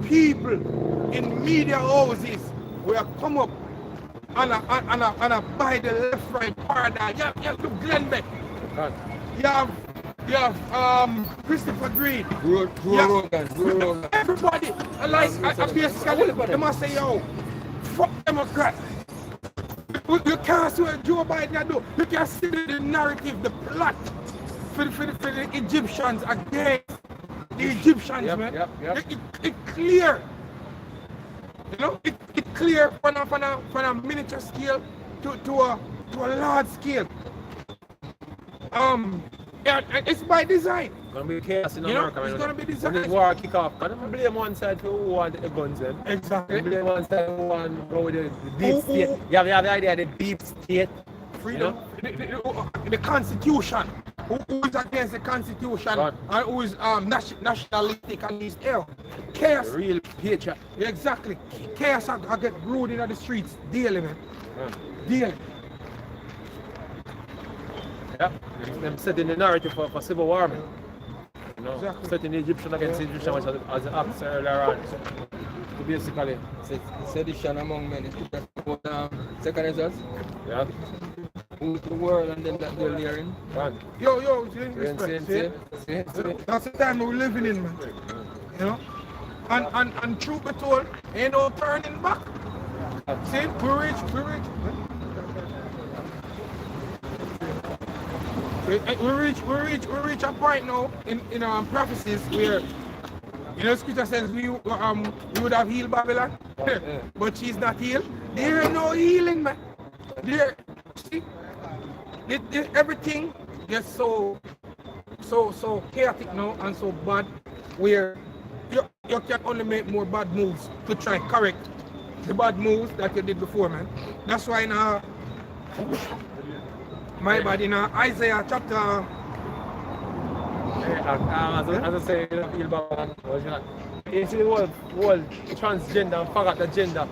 people in media houses who have come up and by the left right paradigm. You have look Glenn Beck. You have Christopher Green. Rogan. Everybody, like, I basically, they must say, yo, fuck Democrat. You can't see what Joe Biden do. You can see the narrative, the plot for the Egyptians against the Egyptians, man. It's clear. You know, it's clear from a miniature scale to a large scale. Yeah, it's by design. Gonna be chaos in You know, America. it's gonna be When disaster. this war kick off, I don't blame one side for who want the guns then. Exactly. Blame one side who want to go with the deep Who- state. You have the idea of the deep state. Freedom. The Constitution. Who is against the Constitution God. and who is nationalistic and is ill? Chaos. The real patriot. Exactly. Chaos I get brewed in the streets daily, man. Daily. Yeah. Them setting the narrative for civil war, man. You know, Exactly. setting the Egyptian against the Egyptian as an act earlier on. So basically, Sedition among men. It's about second results. yeah. Who the world and then that they're hearing. Man. Yo, See? that's the time we're living in, man. You know? And truth be told, ain't no turning back. See, we reach. We reach a point now in our prophecies where, you know, Scripture says we would have healed Babylon, but she's not healed. There ain't no healing, man. There, see, everything gets so chaotic now and so bad, where you can only make more bad moves to try and correct the bad moves that you did before, man. That's why now, my bad, in Isaiah chapter. As I say, you know, you see the whole transgender and forgot the gender.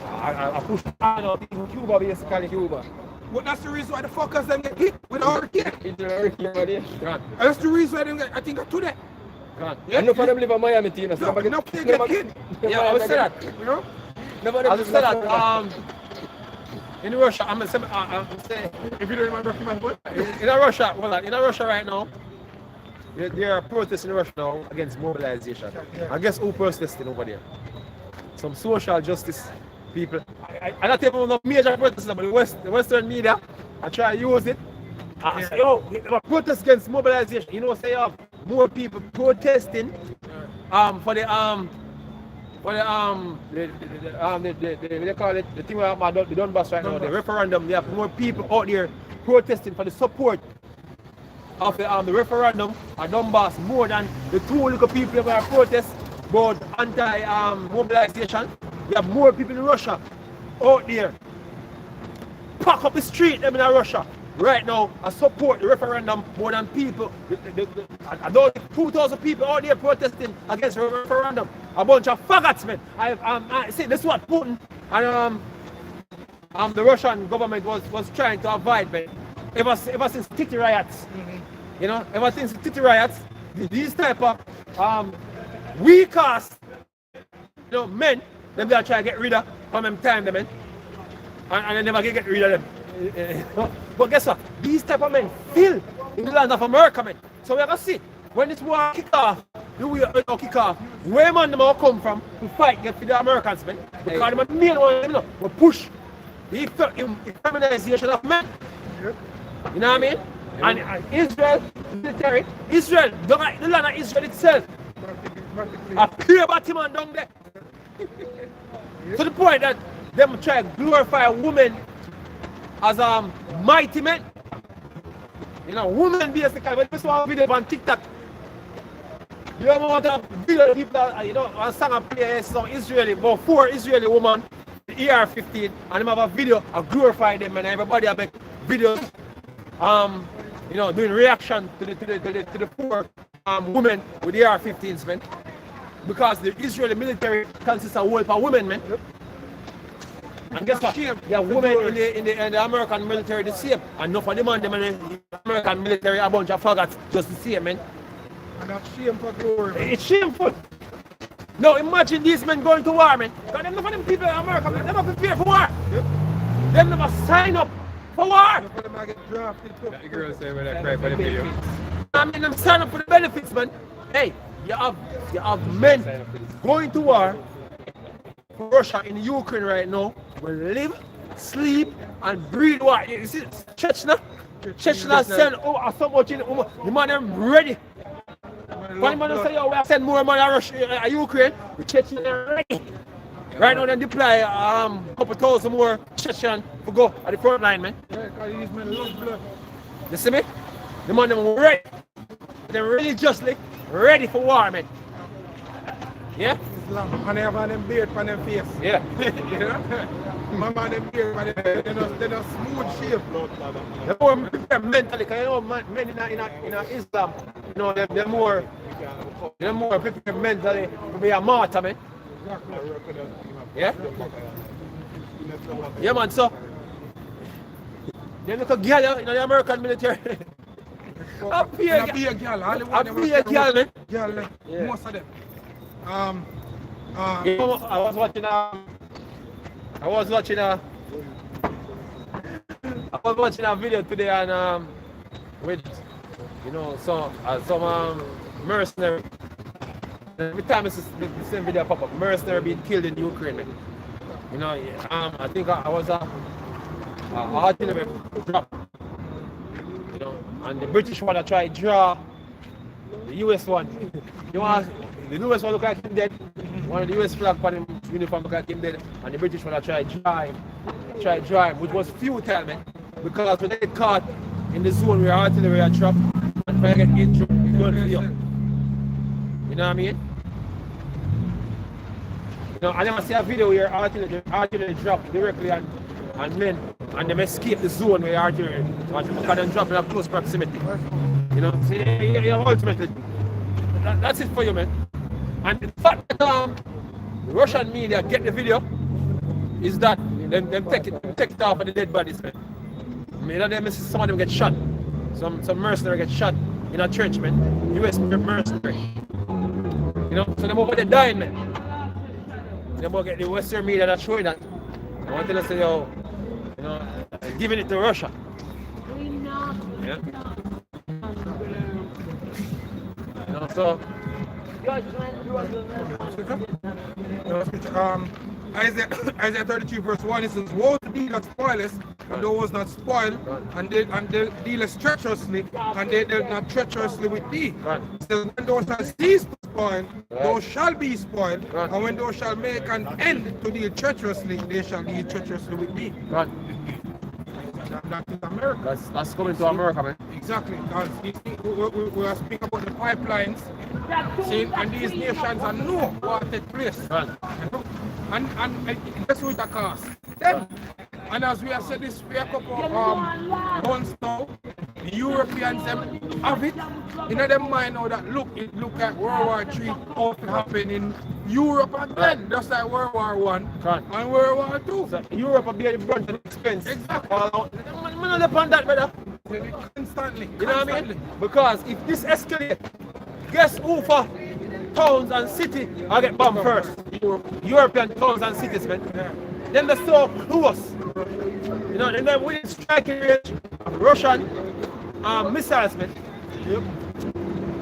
I push on people, Cuba basically. Cuba. But that's the reason why the fuckers them get hit with a hurricane. It's a hurricane, buddy. God, And that's the reason why them get, I think today. God. Yeah, And no for them live in Miami, team. no, they get hit. Yeah, I would say that. You know? I would say that. In Russia, I'm saying, If you don't remember my boy. in Russia, in Russia right now, there are protests in Russia now against mobilization. I guess who protesting over there? Some social justice people. I don't even know major protests, but the Western media, I try to use it. I say, yo, we have a protest against mobilization. You know, say you have more people protesting for the they call it the thing about the Donbass right now, the referendum. They have more people out there protesting for the support of the referendum at Donbass more than the two little people that are protest about anti-mobilization. We have more people in Russia out there pack up the street them in Russia right now and support the referendum more than people. I don't 2,000 people out there protesting against the referendum. A bunch of faggots, man. I see this is what Putin and the Russian government was trying to avoid, man. Ever since Titi riots. You know, ever since Titi riots, these type of weak ass, you know, men, them they are trying to get rid of from them time, man. And they never get rid of them. But guess what? These type of men still in the land of America, man. So we're gonna see when this war kick off, kick off, where man them all come from to fight get for the Americans, man. Because them are the main one, you know, will push the criminalization of men. You know what I mean? And Israel military, Israel, the land of Israel itself, a clear Batman down there. To the point that them try to glorify women as mighty men. You know, women basically. When you saw a video on TikTok, you know what a video of people that, you know, a song and play some Israeli, about 4 Israeli women, the AR-15, and them have a video of glorify them, and everybody have make videos, you know, doing reaction to the 4 women with the AR-15s, man. Because the Israeli military consists of whole of women, man. And guess what? Yeah, women in the American military the same. And enough of them and them in the American military a bunch of faggots just the same, man. And that's shameful glory, man. It's shameful. Now imagine these men going to war, man. Because enough of them people in America, man, they never prepare for war. Yep. They never sign up for war. Enough of them I get drafted too. The girls say when I cry for the video. I mean, them sign up for the benefits, man. Hey, you have men going to war. Russia in Ukraine right now will live, sleep, and breathe war. You see, Chechnya send so much in the man them ready. One man say, yo, we have send more money to Russia, Ukraine. The Chechnya are ready. Right now, they deploy couple thousand more Chechen to go at the front line, man. Yeah, because these men love blood. You see me? The man them ready. them religiously ready for war, man. Yeah? Islam. And they have on them beard on them face. Yeah. You know? My man, them beard on them face. They're not smooth shape. They're more prepared mentally, because you know, men in Islam, you know, they're more prepared mentally to be a martyr, man. Yeah? Yeah, man, so. They look a girl in the American military. I be a girl. I be a girl, man. Girl, Yeah. most of them. You know, I was watching a video today on with, you know, some mercenary. Every time it's the same video pop up, mercenary being killed in Ukraine, man. You know, I think I was artillery drop. You know, and the British one I try to draw the US one. You know, the US one look like him dead. One of the US flag on him uniform look like him dead. And the British one I try to draw him, which was futile, man. Because when they get caught in the zone where artillery are trapped and if I get injured, it's going to you. You know what I mean? You know, I never see a video where artillery dropped directly and men and them escape the zone where artillery because them drop in a close proximity. You know, so ultimately that's it for you, man. And the fact that the Russian media get the video is that them take it off of the dead bodies, man. I mean, them see some of them get shot. Some mercenary get shot in a church, man. US mercenary. You know, so them over there dying, man. Them over get the Western media that showing that. I want to say, yo, you know, giving it to Russia. Yeah. You know, so. Isaiah 33 verse 1, it says, woe to thee that spoilest, and thou was not spoiled, and they dealest treacherously, and they dealt not treacherously with thee. It says, when thou shalt cease to spoil, thou shalt be spoiled, and when thou shalt make an end to deal treacherously, they shall deal treacherously with thee. That is America. That's coming to America, man. Exactly, because we are speaking about the pipelines, see, and these nations are know what take place. And that's what it costs. And as we have said this for a couple of months now, the Europeans have it in their mind now that it look like World War III ought to happen in Europe again, just like World War I and World War II. So Europe will be at the brunt of the expense. Exactly. I'm not upon that, brother. Constantly. You know what I mean? Because if this escalates, guess who for towns and cities I get bombed first? European towns and cities, man. Then they're so close. You know, and then within striking range of Russian missiles, man. Yep.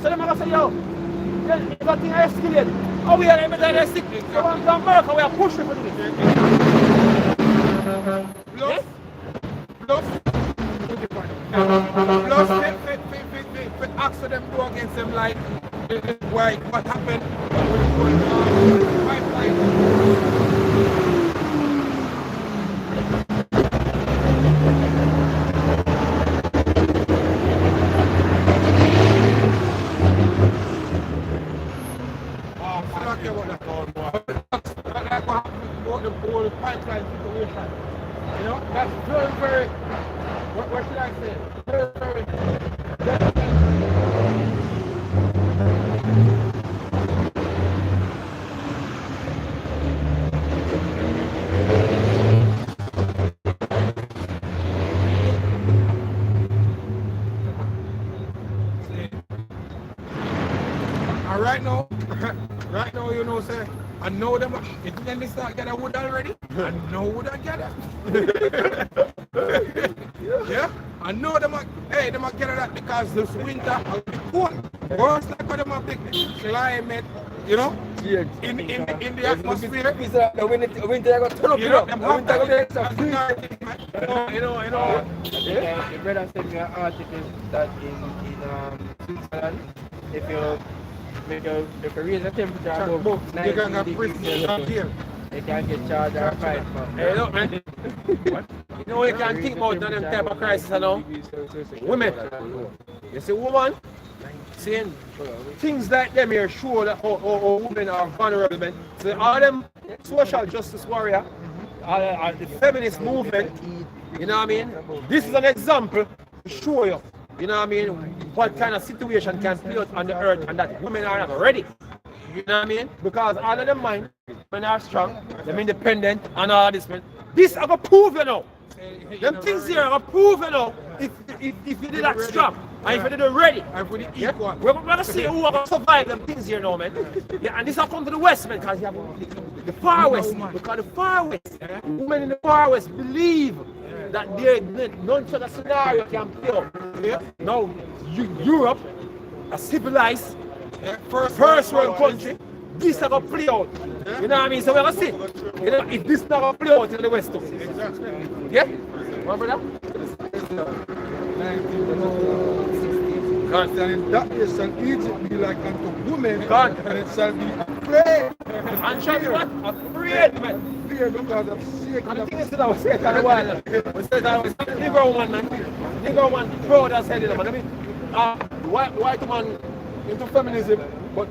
So they're going to say, yo, then if that thing escalates, oh, we are able to stick. So when to America, we are pushing for this. Plus, we ask for them to go against them like what happened with the pipeline. You know, that's very, what should I say? Very, and right now, you know, say, I know them. If they start getting wood already, I know wood I get it. Yeah, I know them. Hey, them get that because this winter will be cold. Worse like what them big climate, you know, in the atmosphere. The winter I got turn up, you know. The winter You know. The brother sent me an article that in Switzerland, if you raise the temperature above 90 degrees Celsius, they can get charged or fined for. Hey, look, man. You know what you can think about them type of crisis, you know? Women. You see, woman, Seeing things like them here show that how women are vulnerable, man. So all them social justice warrior, the feminist movement, you know what I mean? This is an example to show you, you know what I mean, what kind of situation can play out on the earth and that women are not ready. You know what I mean? Because all of them mind, when they are strong, they're independent and all this, man. This I got prove you know. Them things here I got prove you know. If you did that strong and if you did it ready. Yeah? We're gonna see who are gonna survive them things here now, man. Yeah, and this will come to the West, man, because you have the far West. Because the far West, women in the far West believe that there none such a scenario can play out. Yeah? Now Europe, a civilized first world country, this is going to play out. You know what I mean? So we're going to see. You know, if this is not going to play out in the West too. Yeah? What brother? And in that day shall Egypt be like unto women, and it shall be afraid. And shall be what? Afraid, man. Fear because of shaking And the of thing is that I was saying that a while ago. We said that I was Negro woman, man. Negro woman proud as said it, man. I mean, white man into feminism, but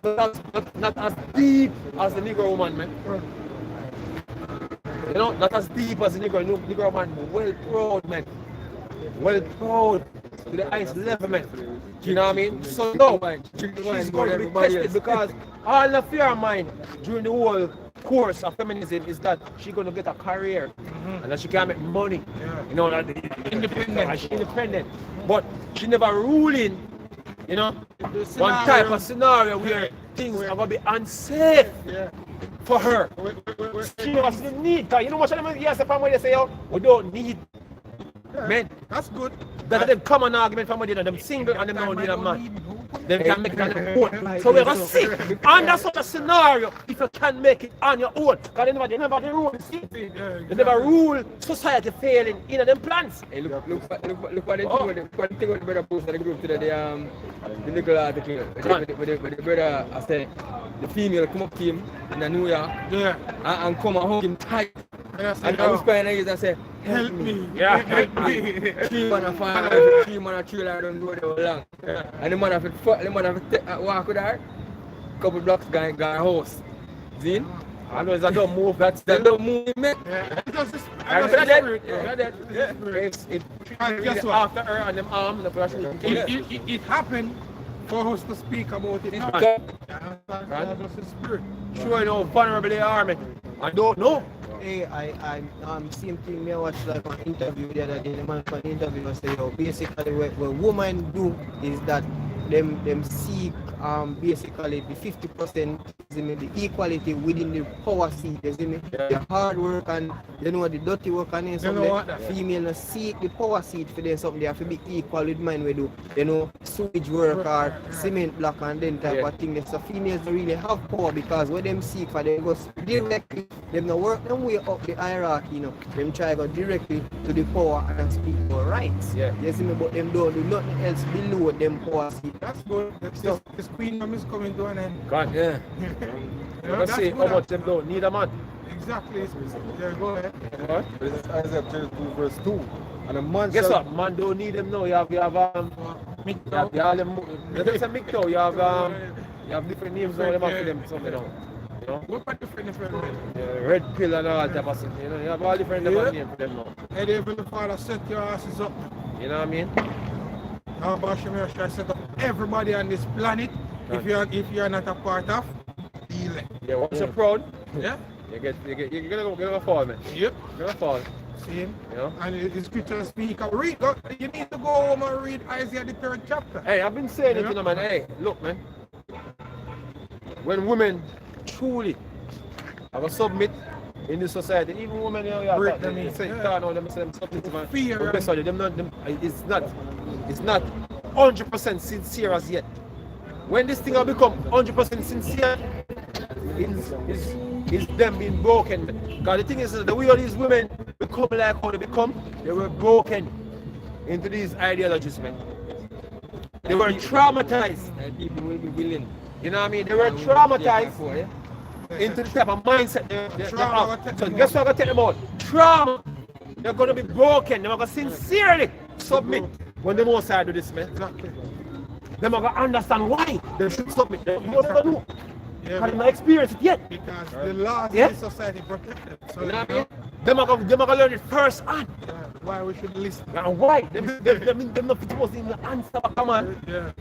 not as deep as the Negro woman, man. You know, not as deep as the Negro man. Well proud, man. Well proud to the highest level, man. You know what I mean? So no, she's going to be tested because all the fear of mine during the whole course of feminism is that she's going to get a career and that she can make money. You know, that independent. She's independent. But she never ruling, you know, one type of scenario where things are going to be unsafe for her. She doesn't need that. You know what I'm saying? Yes, the family they say, oh, we don't need. Man, that's good. That's a common argument from within them single and them don't need a man. They can make it on their own. So we're going to see under such a scenario if you can make it on your own. Because they never rule the city. They never rule society failing in them plans. Hey, look what the thing with the brother posted the group today, the little article where the brother said the female come up to him in New York and come and hug him tight. And I was crying and say, help me. Yeah, help me. 3 man of 5, 3 man of trailer don't go there long. And the man have to walk with her, couple blocks guy house. See? I know it's a dumb move. That's the dumb move, man. Because it's after her and them arms, it happened for us to speak about it. That's the spirit. Sure, you know, vulnerable they are, man. I don't know. Hey, I same thing me watch like an interview the other day. The man from the interview say, yo, basically what women do is that them seek basically the 50% the equality within the power seat, you see me? The hard work and you know the dirty work and something. Female seek the power seat for them something they have to be equal with mine we do. You know, sewage work or cement block and then type of thing. So females don't really have power because what them seek for them goes directly, them not work them way up the hierarchy, you know. Them try to go directly to the power and speak for rights. You see me, but them don't do nothing else below them power seat. That's good. This queen is coming to an end. God, yeah. Let's see how much them don't need a man. Exactly. There you go. What? This is Isaiah 32 verse 2. And a man guess what? Man don't need them now. You have MGTOW. You have different names now. Them have them something now. You know? What about different red pill and all type of thing. You know, you have all different names for them now. Hey, Heavenly Father, set your asses up. You know what I mean? Now, Bashir should set up everybody on this planet. If you're not a part of, elect. Yeah, once you're proud, yeah, you're gonna fall, man. Yep. You're gonna fall. Same. You know? And the scripture speak. You need to go home and read Isaiah the 3rd chapter. Hey, I've been saying it, you know, man. Hey, look, man. When women truly have a submit in the society, even women, you know, it's not 100% sincere as yet. When this thing will become 100% sincere, it's them being broken. Because the thing is, the way all these women become like how they become, they were broken into these ideologies, man. They were traumatized. And people will be willing. You know what I mean? They were traumatized into the type of mindset they have. So guess what I'm going to tell them about? Trauma. They're going to be broken. They're going to sincerely submit when the Most High do this, man. Exactly. Them are gonna understand why they should submit. They don't know. Yeah, Because they not experience it yet. because the laws Yeah. in society protect them. So You know what I mean? Them are gonna learn it first hand. why we should listen. And why? Them not supposed to even answer back a man Yeah.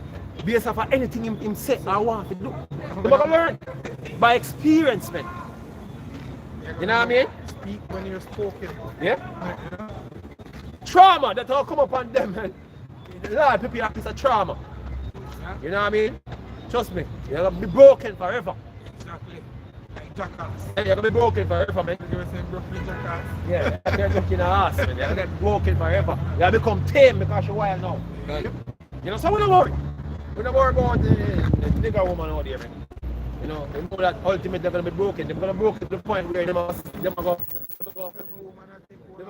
based off of anything him say or want to do. Them are gonna learn by experience, man. You know what I mean? Speak when you're spoken. Yeah? You know? Trauma that all come upon them, man. A lot of people have this trauma. You know what I mean? Trust me, you're gonna be broken forever. Exactly. Like jackals. You're gonna be broken forever, man. You were saying Brooklyn jackals. Yeah, they're looking at us, man. You're gonna get broken forever. You'll become tame because you're wild now. You know, so we don't worry. We don't worry about the nigger woman out there, man. You know, they know that ultimately they're gonna be broken. They're gonna be broken to the point where them are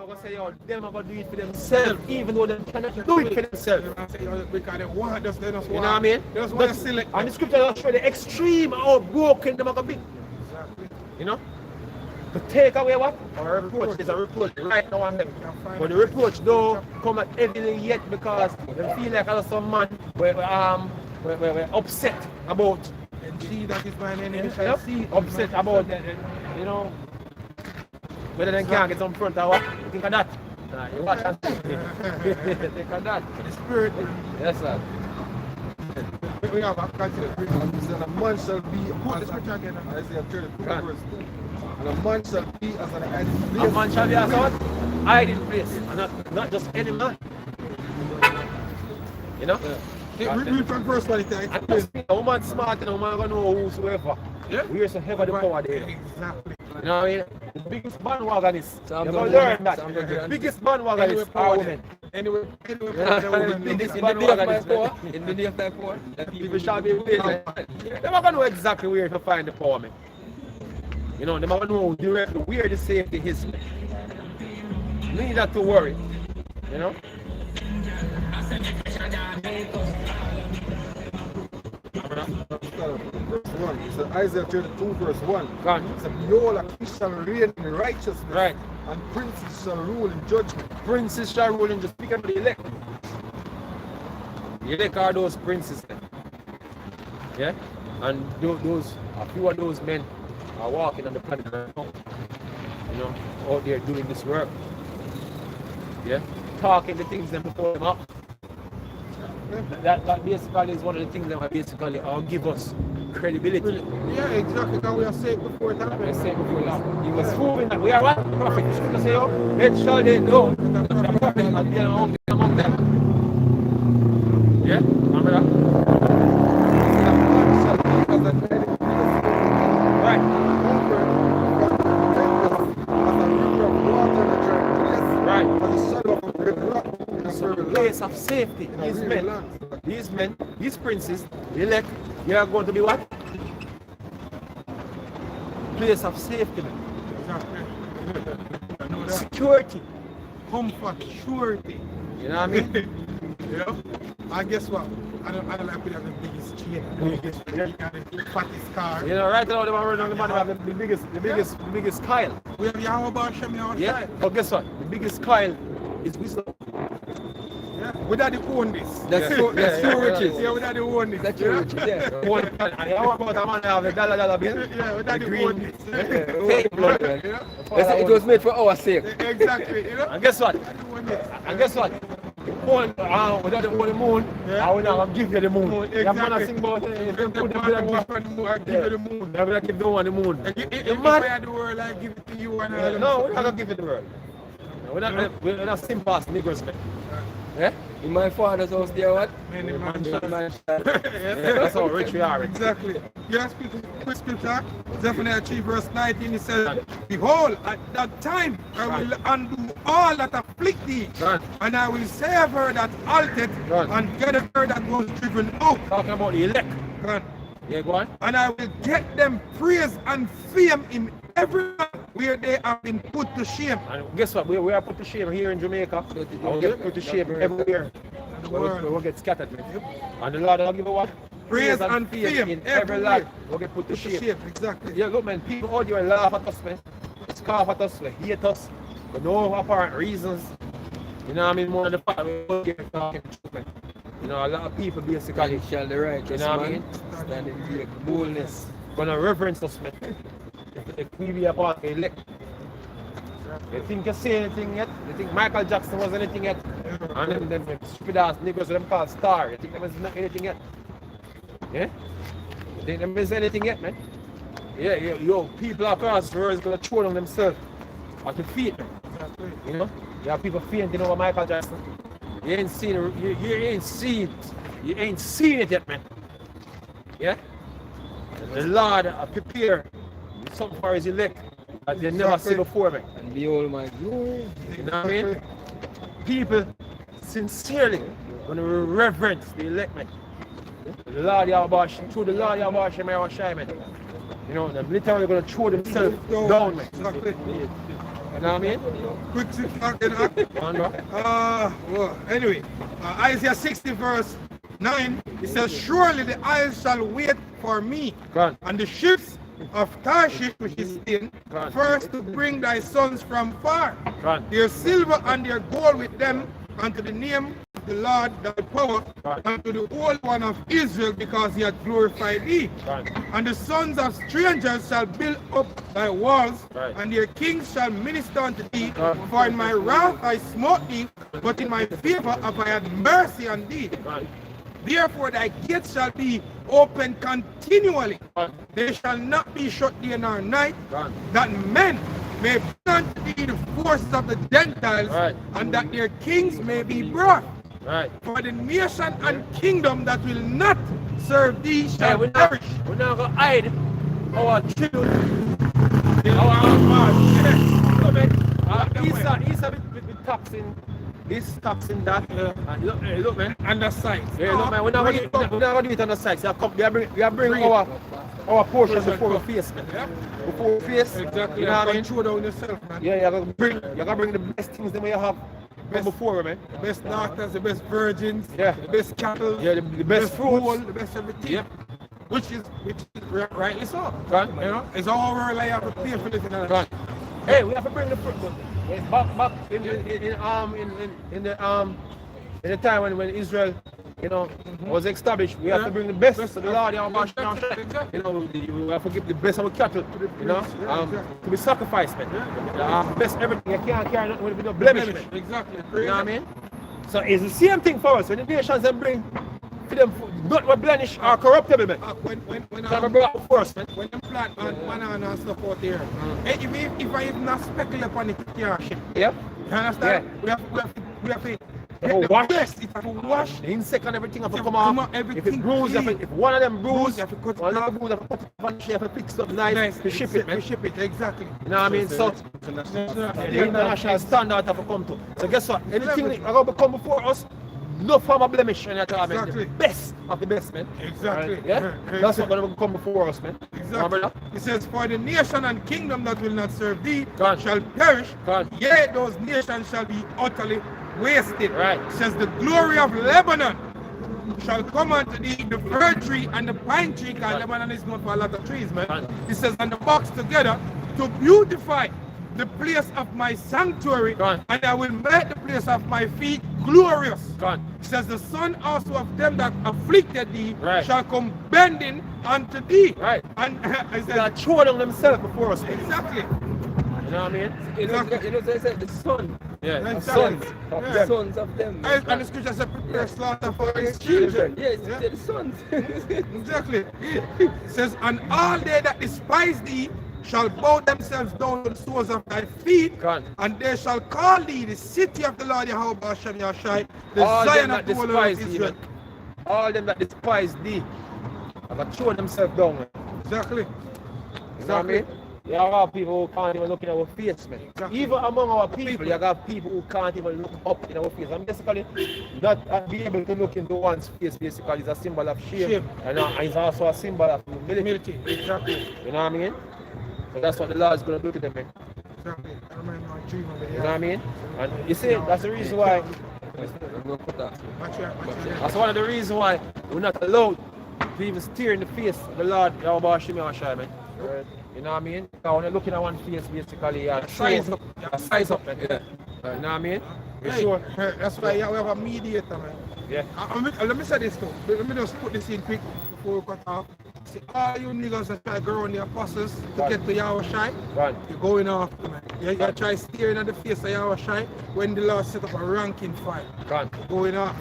gonna say, yo, them are gonna do it for themselves, even though they cannot do it for themselves. Because they want us, they just want. You know what I mean? They just want to select. And the scripture will show the extreme how broken them are gonna be. You know? To take away what? Our reproach is a reproach right now on them. But the reproach don't come at heavily yet because they feel like other some man we're upset about. And see that is my name. Upset about you know whether they can't get some front or what. You think of that. You watch and think. Think of that. The spirit. Yes, sir. We have a continent. And a man shall be Put the as scripture again. Isaiah 32 verse 2. And a man shall be as an hiding A place. man shall be as what? Hiding place. And not just any man. You know? Read from verse 1. And just be a woman smart and a woman gonna know whosoever. Yeah. We are so heavy the power there. Exactly. You know what I mean? The biggest bandwagon is. Sam You're don't gonna learn know. that. Sam don't The know. biggest bandwagon Anyway, is our power women. Anyway, In In the day of my power, in the day of my power, that People shall be waiting. They're not gonna know exactly where to find the power, man. You know, they're not gonna know directly where the safety is. Man. You need not to worry. You know? Verse 1. It says Isaiah 32 verse 1. Go on. It says, behold, a king shall reign in righteousness. Right. And princes shall rule in judgment. Princes shall rule and just speak of the elect. The elect are those princes then. Yeah? And those a few of those men are walking on the planet right now. You know, out there doing this work. Yeah? Talking the things them before them up. That basically is one of the things that basically give us credibility. Yeah, exactly. Because we are saved before it I happens. say before that. He was proving that we are what? Prophet. The scripture say, oh, let shall they know that the prophet has been among them. Yeah? Remember that? Right. So the place of safety, these men, these princes, the elect, they are going to be what? Place of safety, man. Security. Comfort, surety. You know what I mean? You know? And guess what? I don't like we have the biggest chain, the fattest car. You know, right now they are running on the man who have the biggest Kyle. We have Yahweh Bar Shem outside. Yeah. But guess what? The biggest Kyle is wisdom. Yeah. We daddy own this. That's so riches. Yeah, we daddy own this. That's your riches, yeah. And how about a man who have a dollar bill? Yeah, we daddy green. own this. Fake blood, man. You know? It was made for our sake. Exactly, you know? And guess what? Daddy own this. And guess what? Without the moon, Yeah. I will not give you the moon. Exactly. You man sing about it. If you put the bill and Walk on the moon, I give you the moon. I'm gonna give the one the moon. If I had the world, I give it to you and all. No, we're not gonna give it the world. We're not simple as Negroes, man. Yeah? In my father's house, there what? Many man That's how rich we are. Exactly. Yes, quick scripture. Zephaniah 3 verse 19, it says, behold, at that time I will undo all that afflict thee, Right. and I will save her that altered, Right. and get her that was driven out. Talking about the elect. Right. Yeah, go on. And I will get them praise and fame in every land where they have been put to shame. And guess what? We are put to shame here in Jamaica. And we'll get put to shame everywhere. We'll get scattered, man. And the Lord will give you what? Praise and fame in every land. everywhere. We'll get put to Put to shame. shame, exactly. Yeah, look, man, people out there laugh at us, man. Scoff at us, hate us, for no apparent reasons. You know what I mean? More than the fact we're talking the truth, man. You know, a lot of people basically, Shall the righteous you know what I man mean? stand in great boldness. Gonna reverence us, man. If we be a part of the elect. You think you see anything yet? You think Michael Jackson was anything yet? And them stupid ass niggas them called star. You think there was not anything yet? Yeah? You think there is anything yet, man? Yeah, yo, people across the world is gonna throw on themselves at the feet, man. You know? You have people fainting over Michael Jackson. You ain't seen it, you ain't seen it. You ain't seen it yet, man. Yeah? And the Lord prepare something for his elect that they never see before, man. And behold my glory. You know what I mean? People sincerely gonna reverence the elect, man. The Lord Yahweh, through the Lord Yahweh, man. You know, they're literally gonna throw themselves down, man. You know what I mean? Quick well, anyway, Isaiah 60 verse 9, it says, surely the isles shall wait for me, and the ships of Tarshish, which is in, first to bring thy sons from far, their silver and their gold with them, unto the name of the Lord thy power, unto the Holy One of Israel, because he hath glorified thee. And the sons of strangers shall build up thy walls, and their kings shall minister unto thee. For in my wrath I smote thee, but in my favor have I had mercy on thee. Therefore thy gates shall be open continually. They shall not be shut day nor night, that men may bring unto thee the forces of the Gentiles, and that their kings may be brought. For the nation and kingdom that will not serve thee shall perish. We're not going to hide our children. He's a bit taxing. This taxing that. Look, man. And the sides. Yeah, look, man. We're not going to do it on the sides. We are bringing our portion before we face, man. Before we face. Exactly. You know what I mean? Control down yourself, man. Yeah, you gotta bring the best things that we have before, man. The best doctors, the best virgins, Yeah. the best cattle, Yeah, the best fruits. gold, the best everything. Yep. Which is rightly so. Right. You know, it's all world I have to pay for this and that. Right. Hey, we have to bring the fruit. Back in the time when Israel, you know, was established, we have to bring the best to the Lord. You know, we have to give the best of our cattle, you know, to be sacrificed, man. Best everything. You can't carry nothing with no blemish, man. Exactly. You know what I mean? So it's the same thing for us. When the nations they bring for them not what blemish or corruptible, man. When Never brought up for us, man. when them plant banana and stuff out there, if I even not speculate upon it, can't ship. Yep. You understand? Yeah. We have to Wash. best. If I wash, The insect and everything have to If come it come off. out, If everything it bruise, clean. if one of them bruise, you have to cut one it of off. them bruise, have to put it on shape, have to fix up nice, to ship it, man. We ship it, exactly. You know what I mean? So, the international standard have to come to. So guess what? Anything that are going to come before us, no form of blemish in it, man. Exactly. The best of the best, man. Exactly. Right? Yeah? That's what going to come before us, man. Exactly. Remember It says, for the nation and kingdom that will not serve thee God. shall perish, God. yea, those nations shall be utterly wasted. Right. It says, the glory of Lebanon shall come unto thee, the fir tree and the pine tree, because God. Lebanon is known for a lot of trees, man. God. It says, and the box together to beautify the place of my sanctuary, God. and I will make the place of my feet glorious. God. It says, the son also of them that afflicted thee Right. shall come bending unto thee. Right. And it They says, are throwing on themselves before us, man. exactly. You know what I mean? You know, they said the son. Yeah. Exactly. Sons of Yeah. them. Sons of them. And the scripture says, prepare slaughter for his children. Yes, Yeah. they're the sons. Exactly. It says, and all they that despise thee shall bow themselves down to the soles of thy feet, God. and they shall call thee the city of the Lord Yahweh Hashem Yahshai, the All Zion them of that the Lord of despise thee, Israel. man. All them that despise thee have to throw themselves down, man. Exactly. You know what I mean? You have people who can't even look in our face, man. Exactly. Even among our people, you have people who can't even look up in our face. I'm basically not be able to look into one's face, basically, is a symbol of shame. Shame. And it's also a symbol of humility. Exactly. You know what I mean? So that's what the Lord is going to do to them, man. Exactly. I remember my dream of it. You know what I mean? And you see, that's the reason why, that's one of the reasons why we're not allowed to even stare in the face of the Lord, Yahweh Hashem Yahshai, man. You know what I mean? Because when you're looking at one face, basically, size up, man. You know what I mean? You Hey, sure? that's why we have a mediator, man. Yeah. Let me say this too. Let me just put this in quick before we cut off. See, all you niggas that try to go around the apostles to get to Yahweh Shai, you're going off, man. You try staring at the face of Yahweh Shai when the Lord set up a ranking fight. Going off.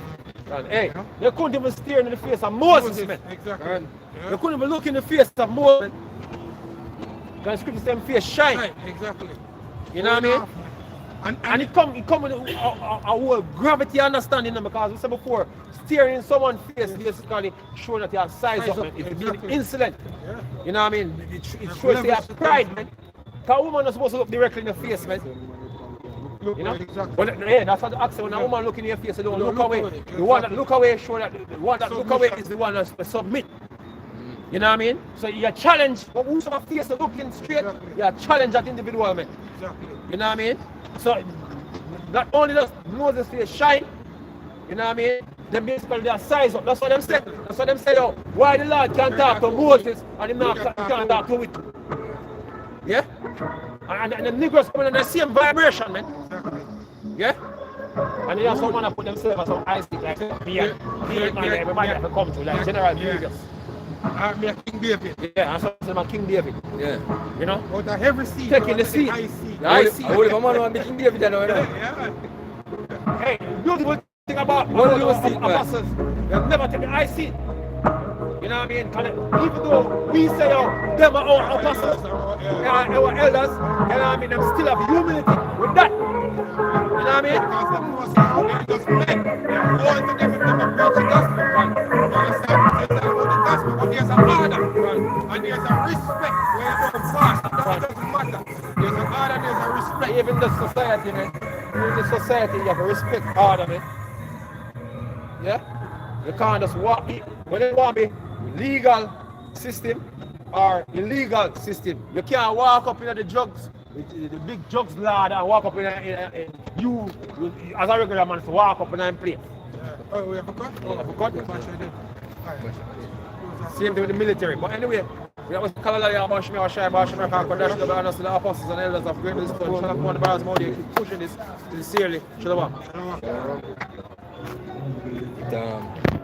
Hey, you couldn't even stare in the face of Moses, man. Exactly. Yeah. You couldn't even look in the face of Moses. Because scripture says face shine. Right, exactly. You know what I mean? Off, and it come with a whole gravity understanding them, because we said before, staring in someone's face basically showing that you have size up, man. It's being insolent. Yeah. You know what I mean? It shows that you have pride, man. Because a woman is supposed to look directly in the face, man. You know? Exactly. Well, yeah, that's what the accent. When a woman look in your face, you don't look away. The one that look away show that the one that look away is the one that submit. You know what I mean? So you challenge, but who's have a face looking straight, you challenge that individual, man. Exactly. You know what I mean? So not only does Moses face shine, you know what I mean? They basically their size up. That's what them say. That's what them say, yo. Why the Lord can't talk to Moses and him not can't talk to it? Yeah? And the Negroes coming in the same vibration, man. Yeah? And they also want to put themselves as some ice stick, like everybody have to come to, like General Grievous. Me a King David. Yeah, and so I'm King David. Yeah. You know? Out of every seat. Taking the seat. I see. I see. I would have man be King David, you know. Yeah. Hey, beautiful thing about What do you see, man? apostles, they'll never take the high seat. You know what I mean? Even though we say, oh, them are our apostles, our elders, you know what I mean? Them still have humility with that. You know what I mean? Because the most are just men. Going to them and preach the gospel. You understand? They tell about the gospel, but there's an order. And there's a respect where you don't fast. That doesn't matter. There's an order, there's a respect. Even the society, man. In the society, you have to respect order, man. Yeah? You can't just walk me. When you want me, legal system or illegal system. You can't walk up into the drugs, the big drugs lad, and walk up in you as a regular man to walk up in and play. Oh, we have a cut? Yeah, have a cut. Right. Same thing with the military. But anyway, we have to call a about Shemar Shai, about Shemar Kodash, the honest the apostles and elders of great wisdom. Shall have one bars more, keep pushing this sincerely. Shalom. Damn.